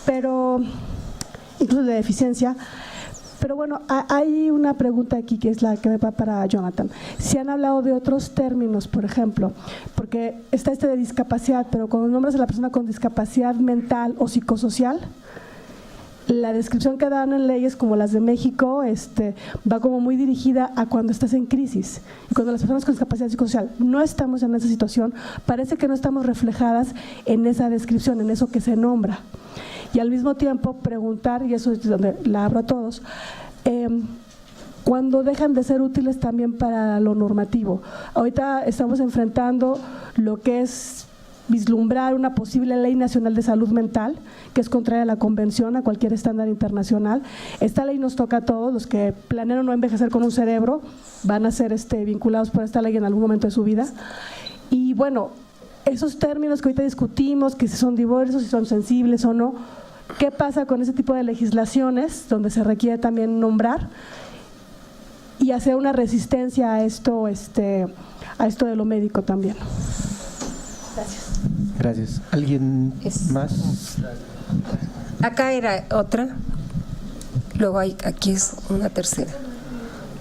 pero incluso de deficiencia. Pero bueno, hay una pregunta aquí que es la que va para Jonathan. Si han hablado de otros términos, por ejemplo, porque está de discapacidad, pero cuando nombras a la persona con discapacidad mental o psicosocial, la descripción que dan en leyes como las de México va como muy dirigida a cuando estás en crisis. Y cuando las personas con discapacidad psicosocial no estamos en esa situación, parece que no estamos reflejadas en esa descripción, en eso que se nombra. Y al mismo tiempo preguntar, y eso es donde la abro a todos, cuando dejan de ser útiles también para lo normativo. Ahorita estamos enfrentando lo que es vislumbrar una posible ley nacional de salud mental, que es contraria a la convención, a cualquier estándar internacional. Esta ley nos toca a todos, los que planean no envejecer con un cerebro, van a ser vinculados por esta ley en algún momento de su vida. Y bueno, esos términos que ahorita discutimos, que si son diversos, si son sensibles o no, ¿qué pasa con ese tipo de legislaciones donde se requiere también nombrar y hacer una resistencia a esto de lo médico también? Gracias. Gracias. ¿Alguien más? Acá era otra, luego aquí es una tercera.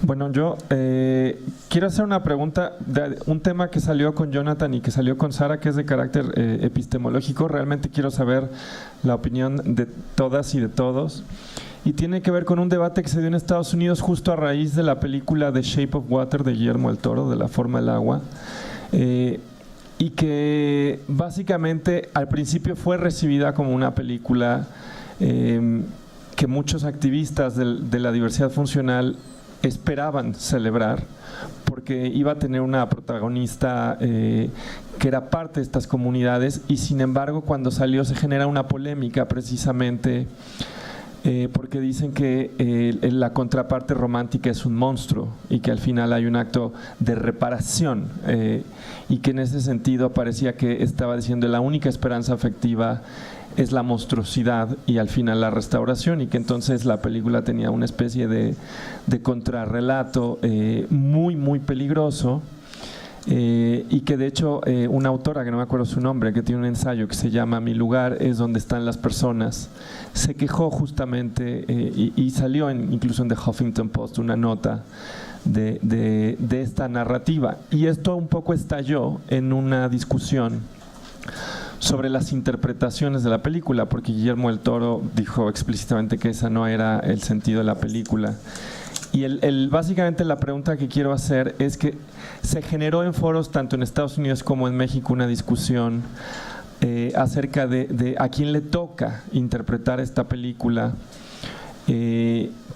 Bueno, yo quiero hacer una pregunta de un tema que salió con Jonathan y que salió con Sara, que es de carácter epistemológico. Realmente quiero saber la opinión de todas y de todos. Y tiene que ver con un debate que se dio en Estados Unidos justo a raíz de la película The Shape of Water de Guillermo del Toro, de La forma del agua. Y que básicamente al principio fue recibida como una película que muchos activistas de la diversidad funcional esperaban celebrar, porque iba a tener una protagonista que era parte de estas comunidades, y sin embargo cuando salió se genera una polémica precisamente porque dicen que la contraparte romántica es un monstruo y que al final hay un acto de reparación y que en ese sentido parecía que estaba diciendo la única esperanza afectiva es la monstruosidad y al final la restauración, y que entonces la película tenía una especie de contrarrelato muy muy peligroso. Y que de hecho una autora, que no me acuerdo su nombre, que tiene un ensayo que se llama Mi lugar es donde están las personas, se quejó justamente y salió incluso en The Huffington Post una nota de esta narrativa, y esto un poco estalló en una discusión sobre las interpretaciones de la película, porque Guillermo del Toro dijo explícitamente que esa no era el sentido de la película. Y básicamente la pregunta que quiero hacer es que se generó en foros tanto en Estados Unidos como en México una discusión acerca de a quién le toca interpretar esta película,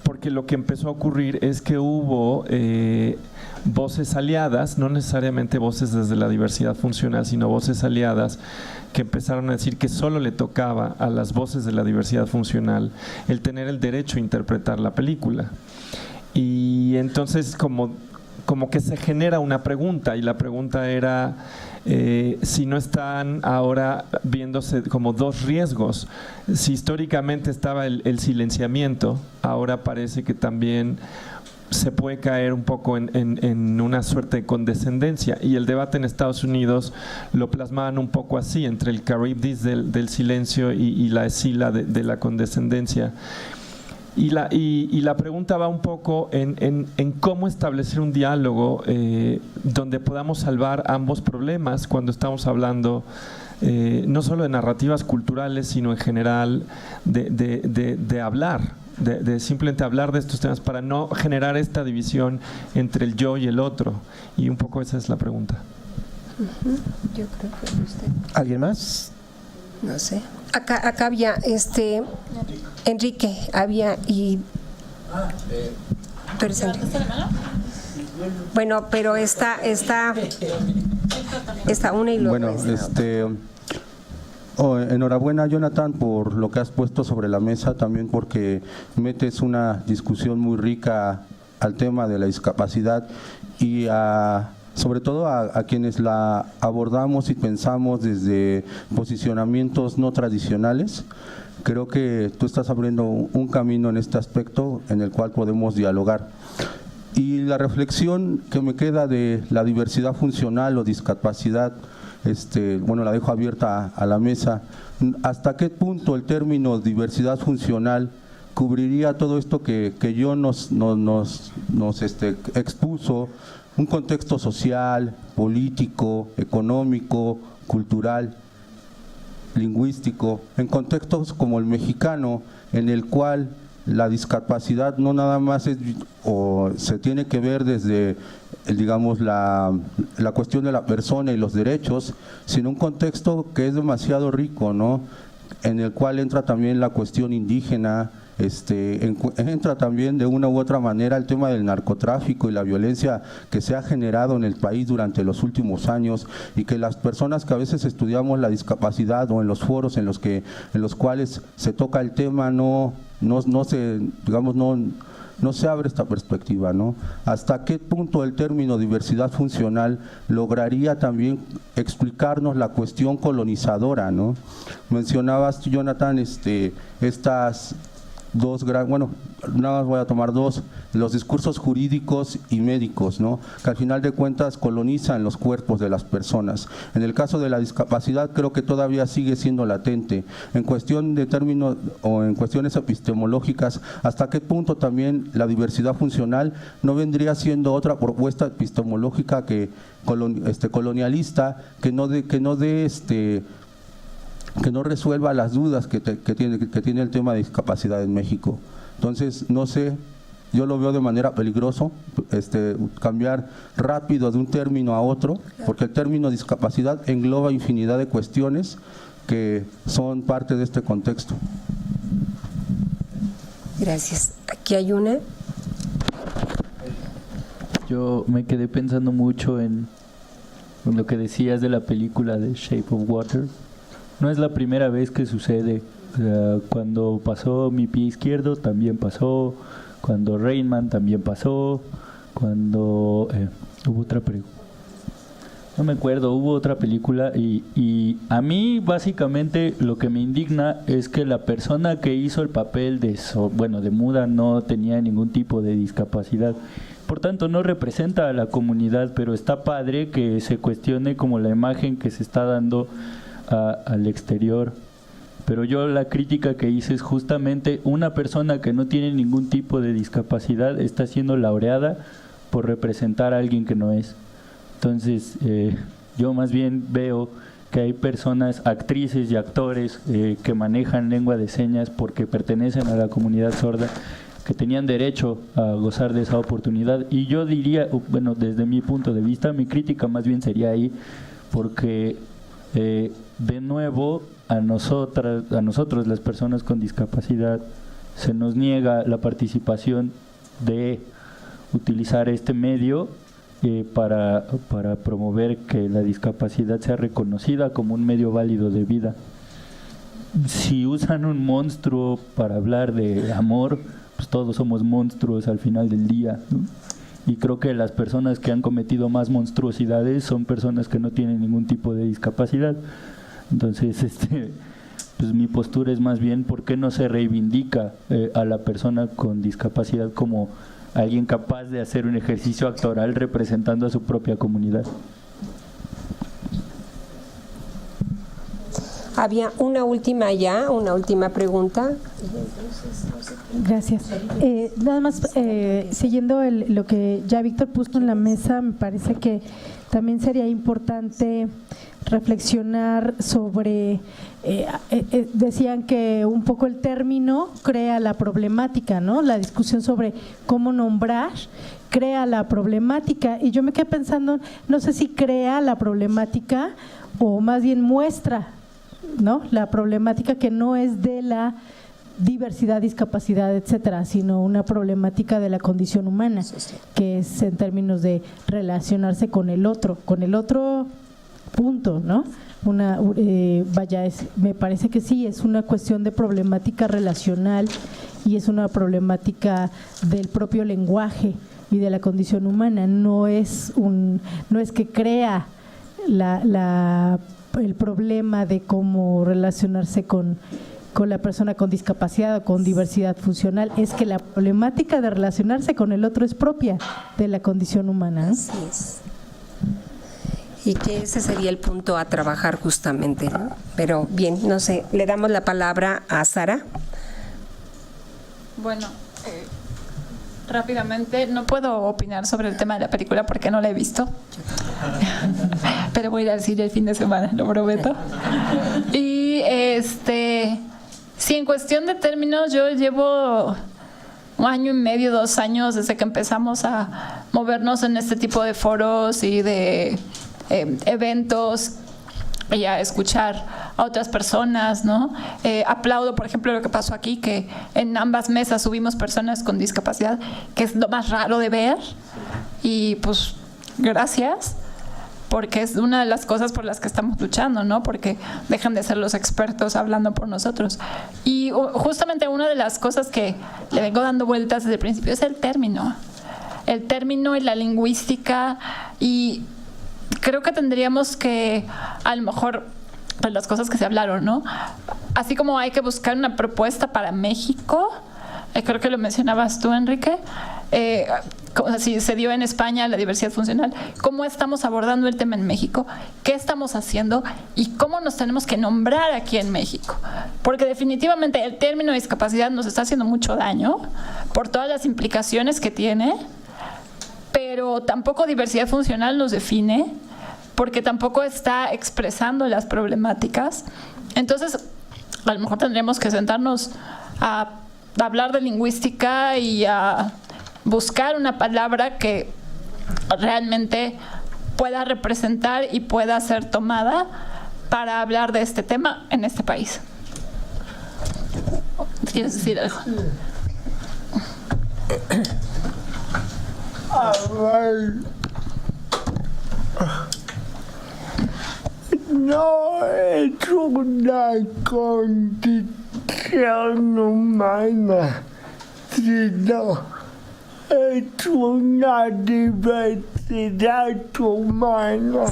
porque lo que empezó a ocurrir es que hubo voces aliadas, no necesariamente voces desde la diversidad funcional, sino voces aliadas que empezaron a decir que solo le tocaba a las voces de la diversidad funcional el tener el derecho a interpretar la película. Y entonces como que se genera una pregunta, y la pregunta era si no están ahora viéndose como dos riesgos. Si históricamente estaba el silenciamiento, ahora parece que también se puede caer un poco en una suerte de condescendencia, y el debate en Estados Unidos lo plasmaban un poco así, entre el caribdis del silencio y la escila de la condescendencia. Y la pregunta va un poco en cómo establecer un diálogo donde podamos salvar ambos problemas cuando estamos hablando no solo de narrativas culturales, sino en general de hablar, de simplemente hablar de estos temas para no generar esta división entre el yo y el otro. Y un poco esa es la pregunta. Yo creo que usted. ¿Alguien más? No sé. Acá había Enrique, había y presente. Bueno, pero está una y luego bueno, enhorabuena, Jonathan, por lo que has puesto sobre la mesa, también porque metes una discusión muy rica al tema de la discapacidad y sobre todo a quienes la abordamos y pensamos desde posicionamientos no tradicionales. Creo que tú estás abriendo un camino en este aspecto en el cual podemos dialogar. Y la reflexión que me queda de la diversidad funcional o discapacidad, bueno, la dejo abierta a la mesa. ¿Hasta qué punto el término diversidad funcional cubriría todo esto que yo nos expuso? Un contexto social, político, económico, cultural, lingüístico, en contextos como el mexicano, en el cual la discapacidad no nada más es o se tiene que ver desde, digamos, la cuestión de la persona y los derechos, sino un contexto que es demasiado rico, ¿no? En el cual entra también la cuestión indígena, entra también de una u otra manera el tema del narcotráfico y la violencia que se ha generado en el país durante los últimos años, y que las personas que a veces estudiamos la discapacidad o en los foros en los cuales se toca el tema no se abre esta perspectiva, ¿no? ¿Hasta qué punto el término diversidad funcional lograría también explicarnos la cuestión colonizadora, ¿no? Mencionabas, Jonathan, estas dos bueno, nada más voy a tomar dos, los discursos jurídicos y médicos, ¿no? Que al final de cuentas colonizan los cuerpos de las personas. En el caso de la discapacidad creo que todavía sigue siendo latente. En cuestión de términos o en cuestiones epistemológicas, ¿hasta qué punto también la diversidad funcional no vendría siendo otra propuesta epistemológica que colonialista, que no resuelva las dudas que tiene el tema de discapacidad en México? Entonces, no sé, yo lo veo de manera peligroso, cambiar rápido de un término a otro, porque el término discapacidad engloba infinidad de cuestiones que son parte de este contexto. Gracias. Aquí hay una. Yo me quedé pensando mucho en lo que decías de la película de Shape of Water. No es la primera vez que sucede. Cuando pasó Mi pie izquierdo también pasó, cuando Rain Man también pasó, cuando hubo otra película, no me acuerdo, hubo otra película y a mí básicamente lo que me indigna es que la persona que hizo el papel de muda no tenía ningún tipo de discapacidad. Por tanto, no representa a la comunidad, pero está padre que se cuestione como la imagen que se está dando al exterior. Pero yo la crítica que hice es justamente una persona que no tiene ningún tipo de discapacidad está siendo laureada por representar a alguien que no es. Entonces, yo más bien veo que hay personas, actrices y actores que manejan lengua de señas porque pertenecen a la comunidad sorda, que tenían derecho a gozar de esa oportunidad. Y yo diría, bueno, desde mi punto de vista, mi crítica más bien sería ahí, porque de nuevo a nosotros las personas con discapacidad se nos niega la participación de utilizar este medio para promover que la discapacidad sea reconocida como un medio válido de vida. Si usan un monstruo para hablar de amor, pues todos somos monstruos al final del día, ¿no? Y creo que las personas que han cometido más monstruosidades son personas que no tienen ningún tipo de discapacidad. Entonces, pues mi postura es más bien ¿por qué no se reivindica a la persona con discapacidad como alguien capaz de hacer un ejercicio actoral representando a su propia comunidad? Había una última pregunta. Gracias. Nada más, siguiendo lo que ya Víctor puso en la mesa, me parece que también sería importante reflexionar sobre, decían que un poco el término crea la problemática, ¿no? La discusión sobre cómo nombrar crea la problemática, y yo me quedé pensando, no sé si crea la problemática o más bien muestra, ¿no?, la problemática que no es de la diversidad, discapacidad, etcétera, sino una problemática de la condición humana, que es en términos de relacionarse con el otro punto, ¿no? Me parece que sí, es una cuestión de problemática relacional y es una problemática del propio lenguaje y de la condición humana, no es que crea el problema de cómo relacionarse con la persona con discapacidad o con diversidad funcional, es que la problemática de relacionarse con el otro es propia de la condición humana, ¿no? Así es. Y que ese sería el punto a trabajar justamente, ¿no? Pero bien, no sé, le damos la palabra a Sara. Bueno, rápidamente, no puedo opinar sobre el tema de la película porque no la he visto, pero voy a ir al cine el fin de semana, lo prometo. Y sí, en cuestión de términos, yo llevo 1 año y medio, 2 años desde que empezamos a movernos en este tipo de foros y de eventos y a escuchar a otras personas, ¿no? Aplaudo, por ejemplo, lo que pasó aquí, que en ambas mesas subimos personas con discapacidad, que es lo más raro de ver, y pues gracias, porque es una de las cosas por las que estamos luchando, ¿no? Porque dejan de ser los expertos hablando por nosotros. Y justamente una de las cosas que le vengo dando vueltas desde el principio es el término y la lingüística, y creo que tendríamos que, a lo mejor, pues las cosas que se hablaron, ¿no? Así como hay que buscar una propuesta para México, creo que lo mencionabas tú, Enrique, si se dio en España la diversidad funcional, ¿cómo estamos abordando el tema en México? ¿Qué estamos haciendo? ¿Y cómo nos tenemos que nombrar aquí en México? Porque definitivamente el término discapacidad nos está haciendo mucho daño por todas las implicaciones que tiene, pero tampoco diversidad funcional nos define, porque tampoco está expresando las problemáticas. Entonces, a lo mejor tendremos que sentarnos a hablar de lingüística y a buscar una palabra que realmente pueda representar y pueda ser tomada para hablar de este tema en este país. ¿Quieres decir algo? No es una condición humana, sino es una diversidad humana.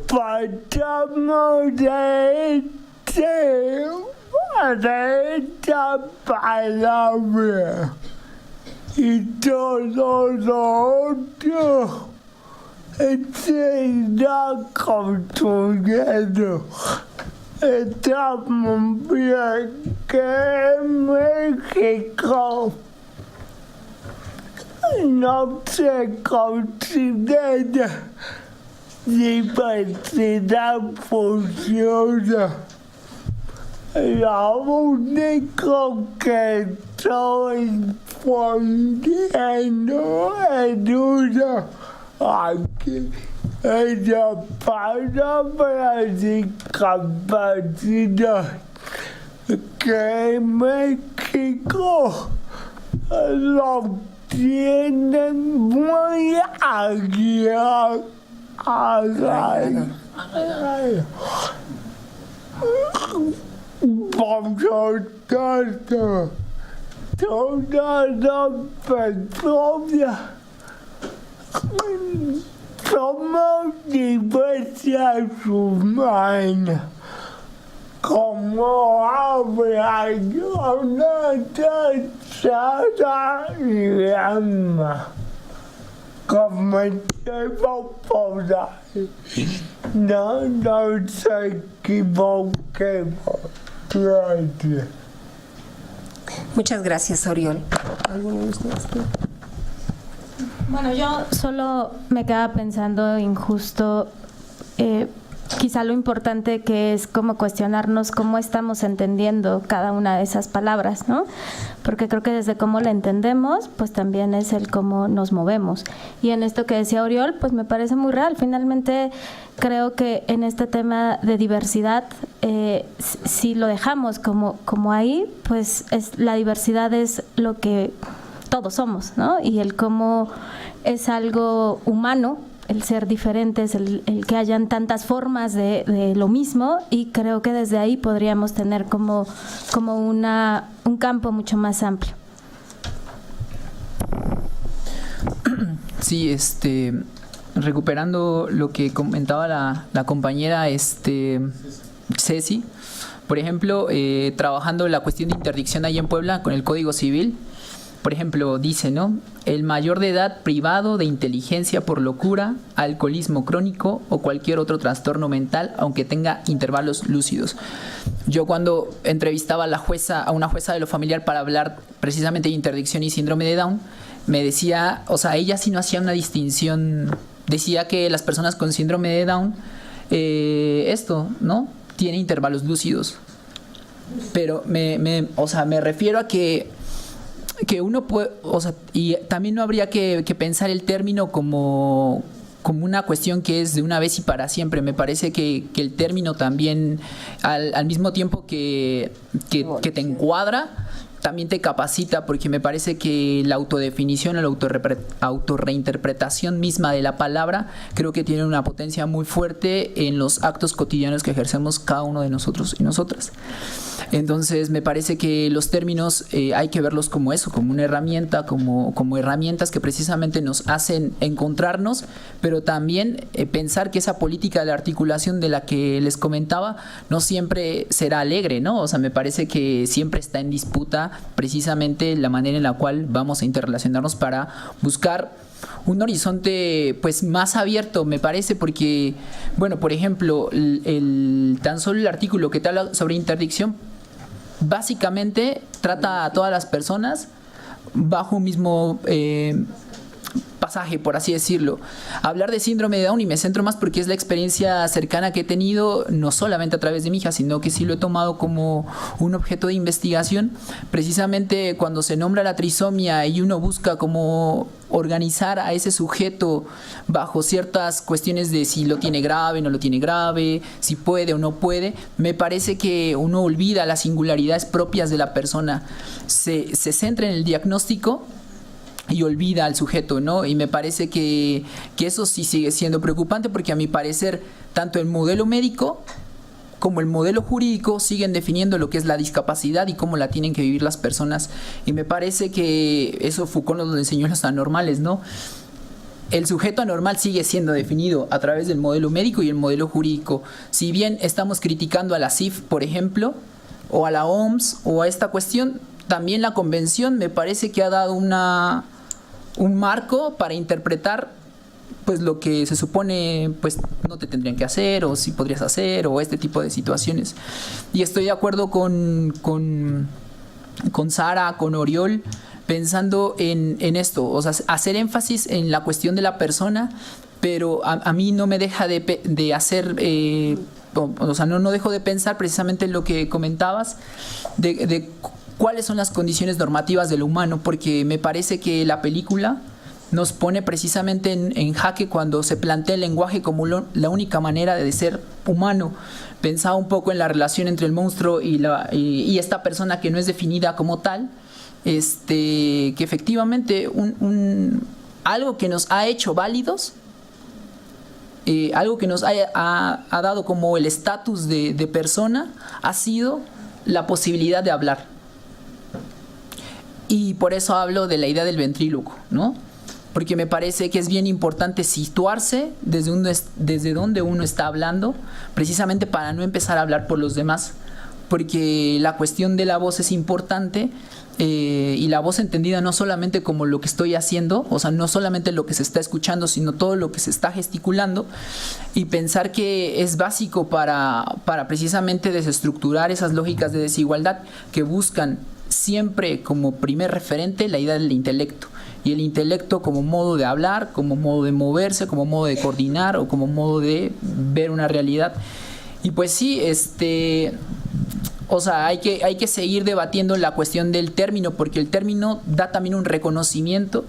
Pasamos de esta palabra y todo lo otro se está construyendo. Estamos bien que en México no se considera diversidad funcional. Lo único que estoy poniendo en una aquí es la palabra discapacidad. que en México lo tienen muy agregado. Por tanto, todas las personas somos diversas humanas, como habla Jonathan, Sara y Emma. Comencemos por ahí. No nos equivoquemos. Gracias. Muchas gracias, Oriol. ¿Alguno de ustedes? Bueno, yo solo me quedaba pensando en justo quizá lo importante que es como cuestionarnos cómo estamos entendiendo cada una de esas palabras, ¿no? Porque creo que desde cómo la entendemos, pues también es el cómo nos movemos. Y en esto que decía Oriol, pues me parece muy real. Finalmente creo que en este tema de diversidad, si lo dejamos como ahí, pues la diversidad es lo que todos somos, ¿no? Y el cómo es algo humano, el ser diferentes, el que hayan tantas formas de lo mismo, y creo que desde ahí podríamos tener como un campo mucho más amplio. Sí, recuperando lo que comentaba la compañera Ceci, por ejemplo, trabajando la cuestión de interdicción ahí en Puebla con el Código Civil. Por ejemplo, dice, ¿no? El mayor de edad privado de inteligencia por locura, alcoholismo crónico o cualquier otro trastorno mental, aunque tenga intervalos lúcidos. Yo cuando entrevistaba a una jueza de lo familiar para hablar precisamente de interdicción y síndrome de Down, me decía, o sea, ella sí no hacía una distinción, decía que las personas con síndrome de Down, ¿no? Tienen intervalos lúcidos. Pero me refiero a que uno puede, o sea, y también no habría que pensar el término como una cuestión que es de una vez y para siempre. Me parece que el término también, al mismo tiempo que te encuadra, también te capacita, porque me parece que la autodefinición o la autorreinterpretación misma de la palabra creo que tiene una potencia muy fuerte en los actos cotidianos que ejercemos cada uno de nosotros y nosotras. Entonces me parece que los términos hay que verlos como eso, como una herramienta, como herramientas que precisamente nos hacen encontrarnos, pero también pensar que esa política de la articulación de la que les comentaba no siempre será alegre, ¿no? O sea, me parece que siempre está en disputa precisamente la manera en la cual vamos a interrelacionarnos para buscar un horizonte pues más abierto, me parece, porque, bueno, por ejemplo, tan solo el artículo que te habla sobre interdicción básicamente trata a todas las personas bajo un mismo pasaje, por así decirlo. Hablar de síndrome de Down, y me centro más porque es la experiencia cercana que he tenido, no solamente a través de mi hija, sino que sí lo he tomado como un objeto de investigación. Precisamente cuando se nombra la trisomía y uno busca como organizar a ese sujeto bajo ciertas cuestiones de si lo tiene grave, no lo tiene grave, si puede o no puede, me parece que uno olvida las singularidades propias de la persona, se centra en el diagnóstico y olvida al sujeto, ¿no? Y me parece que eso sí sigue siendo preocupante, porque a mi parecer tanto el modelo médico como el modelo jurídico siguen definiendo lo que es la discapacidad y cómo la tienen que vivir las personas. Y me parece que eso Foucault nos lo enseñó en los anormales, ¿no? El sujeto anormal sigue siendo definido a través del modelo médico y el modelo jurídico. Si bien estamos criticando a la CIF, por ejemplo, o a la OMS, o a esta cuestión, también la convención me parece que ha dado un marco para interpretar pues lo que se supone pues no te tendrían que hacer, o si podrías hacer, o este tipo de situaciones. Y estoy de acuerdo con Sara, con Oriol, pensando en esto, o sea, hacer énfasis en la cuestión de la persona, pero a mí no me deja de hacer, o sea, no dejo de pensar precisamente en lo que comentabas, de cuáles son las condiciones normativas de lo humano, porque me parece que la película nos pone precisamente en jaque cuando se plantea el lenguaje como la única manera de ser humano. Pensaba un poco en la relación entre el monstruo y esta persona que no es definida como tal, que efectivamente algo que nos ha hecho válidos, algo que nos ha dado como el estatus de persona, ha sido la posibilidad de hablar. Y por eso hablo de la idea del ventríloco, ¿no? Porque me parece que es bien importante situarse desde donde uno está hablando, precisamente para no empezar a hablar por los demás, porque la cuestión de la voz es importante, y la voz entendida no solamente como lo que estoy haciendo, o sea, no solamente lo que se está escuchando, sino todo lo que se está gesticulando, y pensar que es básico para precisamente desestructurar esas lógicas de desigualdad que buscan siempre como primer referente la idea del intelecto. Y el intelecto como modo de hablar, como modo de moverse, como modo de coordinar o como modo de ver una realidad. Y pues sí, o sea, hay que seguir debatiendo la cuestión del término, porque el término da también un reconocimiento,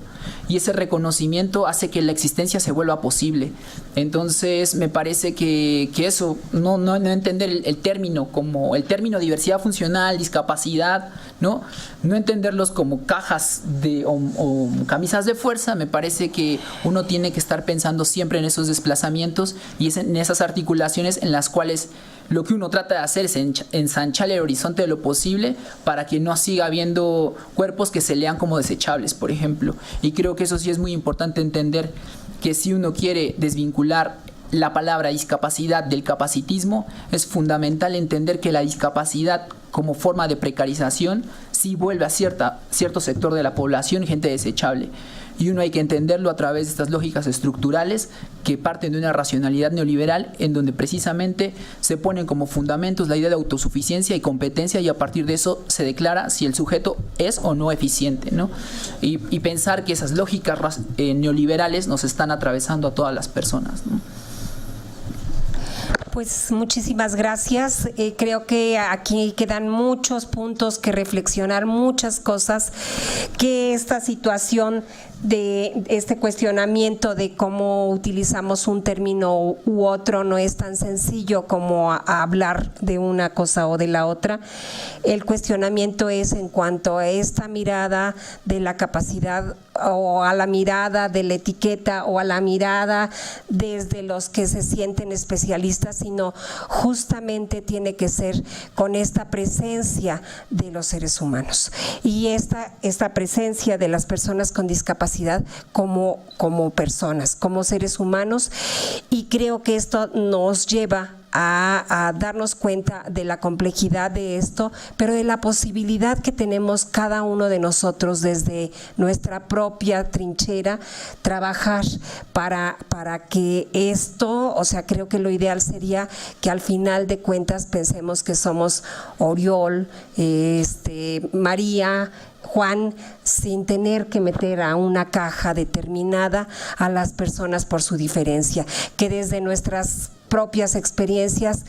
y ese reconocimiento hace que la existencia se vuelva posible. Entonces me parece que eso, no entender el término como el término diversidad funcional, discapacidad, no entenderlos como cajas o camisas de fuerza. Me parece que uno tiene que estar pensando siempre en esos desplazamientos y en esas articulaciones en las cuales lo que uno trata de hacer es ensanchar el horizonte de lo posible para que no siga habiendo cuerpos que se lean como desechables, por ejemplo. Y creo que eso sí es muy importante entender, que si uno quiere desvincular la palabra discapacidad del capacitismo, es fundamental entender que la discapacidad como forma de precarización sí vuelve a cierto sector de la población gente desechable. Y uno hay que entenderlo a través de estas lógicas estructurales que parten de una racionalidad neoliberal, en donde precisamente se ponen como fundamentos la idea de autosuficiencia y competencia, y a partir de eso se declara si el sujeto es o no eficiente, ¿no? Y pensar que esas lógicas neoliberales nos están atravesando a todas las personas, ¿no? Pues muchísimas gracias. Creo que aquí quedan muchos puntos que reflexionar, muchas cosas, que esta situación de este cuestionamiento de cómo utilizamos un término u otro no es tan sencillo como hablar de una cosa o de la otra. El cuestionamiento es en cuanto a esta mirada de la capacidad, o a la mirada de la etiqueta, o a la mirada desde los que se sienten especialistas, sino justamente tiene que ser con esta presencia de los seres humanos, y esta presencia de las personas con discapacidad como personas, como seres humanos. Y creo que esto nos lleva a darnos cuenta de la complejidad de esto, pero de la posibilidad que tenemos cada uno de nosotros desde nuestra propia trinchera, trabajar para que esto, o sea, creo que lo ideal sería que al final de cuentas pensemos que somos Oriol, María, Juan, sin tener que meter a una caja determinada a las personas por su diferencia, que desde nuestras propias experiencias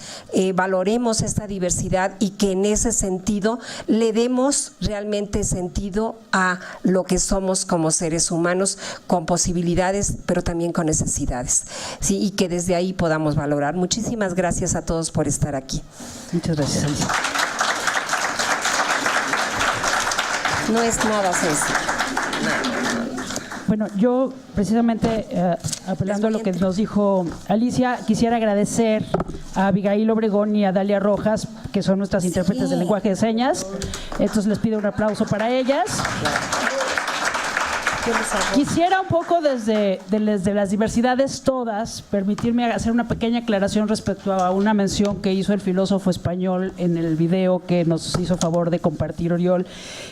valoremos esta diversidad, y que en ese sentido le demos realmente sentido a lo que somos como seres humanos, con posibilidades pero también con necesidades, ¿sí? Y que desde ahí podamos valorar. Muchísimas gracias a todos por estar aquí. Muchas gracias, Alicia. No es nada sencillo. Bueno, yo precisamente apelando a lo que nos dijo Alicia, quisiera agradecer a Abigail Obregón y a Dalia Rojas, que son nuestras intérpretes del lenguaje de señas. Entonces les pido un aplauso para ellas. Quisiera un poco desde las diversidades todas, permitirme hacer una pequeña aclaración respecto a una mención que hizo el filósofo español en el video que nos hizo favor de compartir Oriol,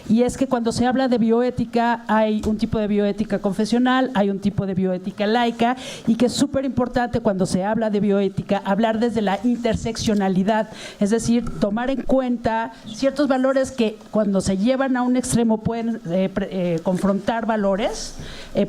y es que cuando se habla de bioética hay un tipo de bioética confesional, hay un tipo de bioética laica, y que es súper importante cuando se habla de bioética hablar desde la interseccionalidad, es decir, tomar en cuenta ciertos valores que cuando se llevan a un extremo pueden confrontar valores,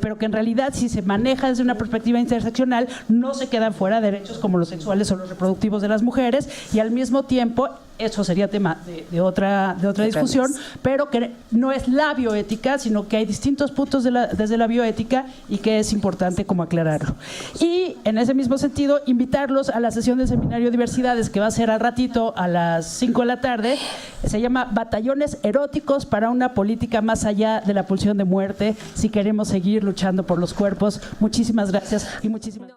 pero que en realidad si se maneja desde una perspectiva interseccional no se quedan fuera derechos como los sexuales o los reproductivos de las mujeres, y al mismo tiempo eso sería tema de otra discusión, pero que no es la bioética, sino que hay distintos puntos desde la bioética y que es importante como aclararlo. Y en ese mismo sentido, invitarlos a la sesión del Seminario Diversidades, que va a ser al ratito a las 5 de la tarde. Se llama Batallones Eróticos para una política más allá de la pulsión de muerte, si queremos seguir luchando por los cuerpos. Muchísimas gracias y muchísimas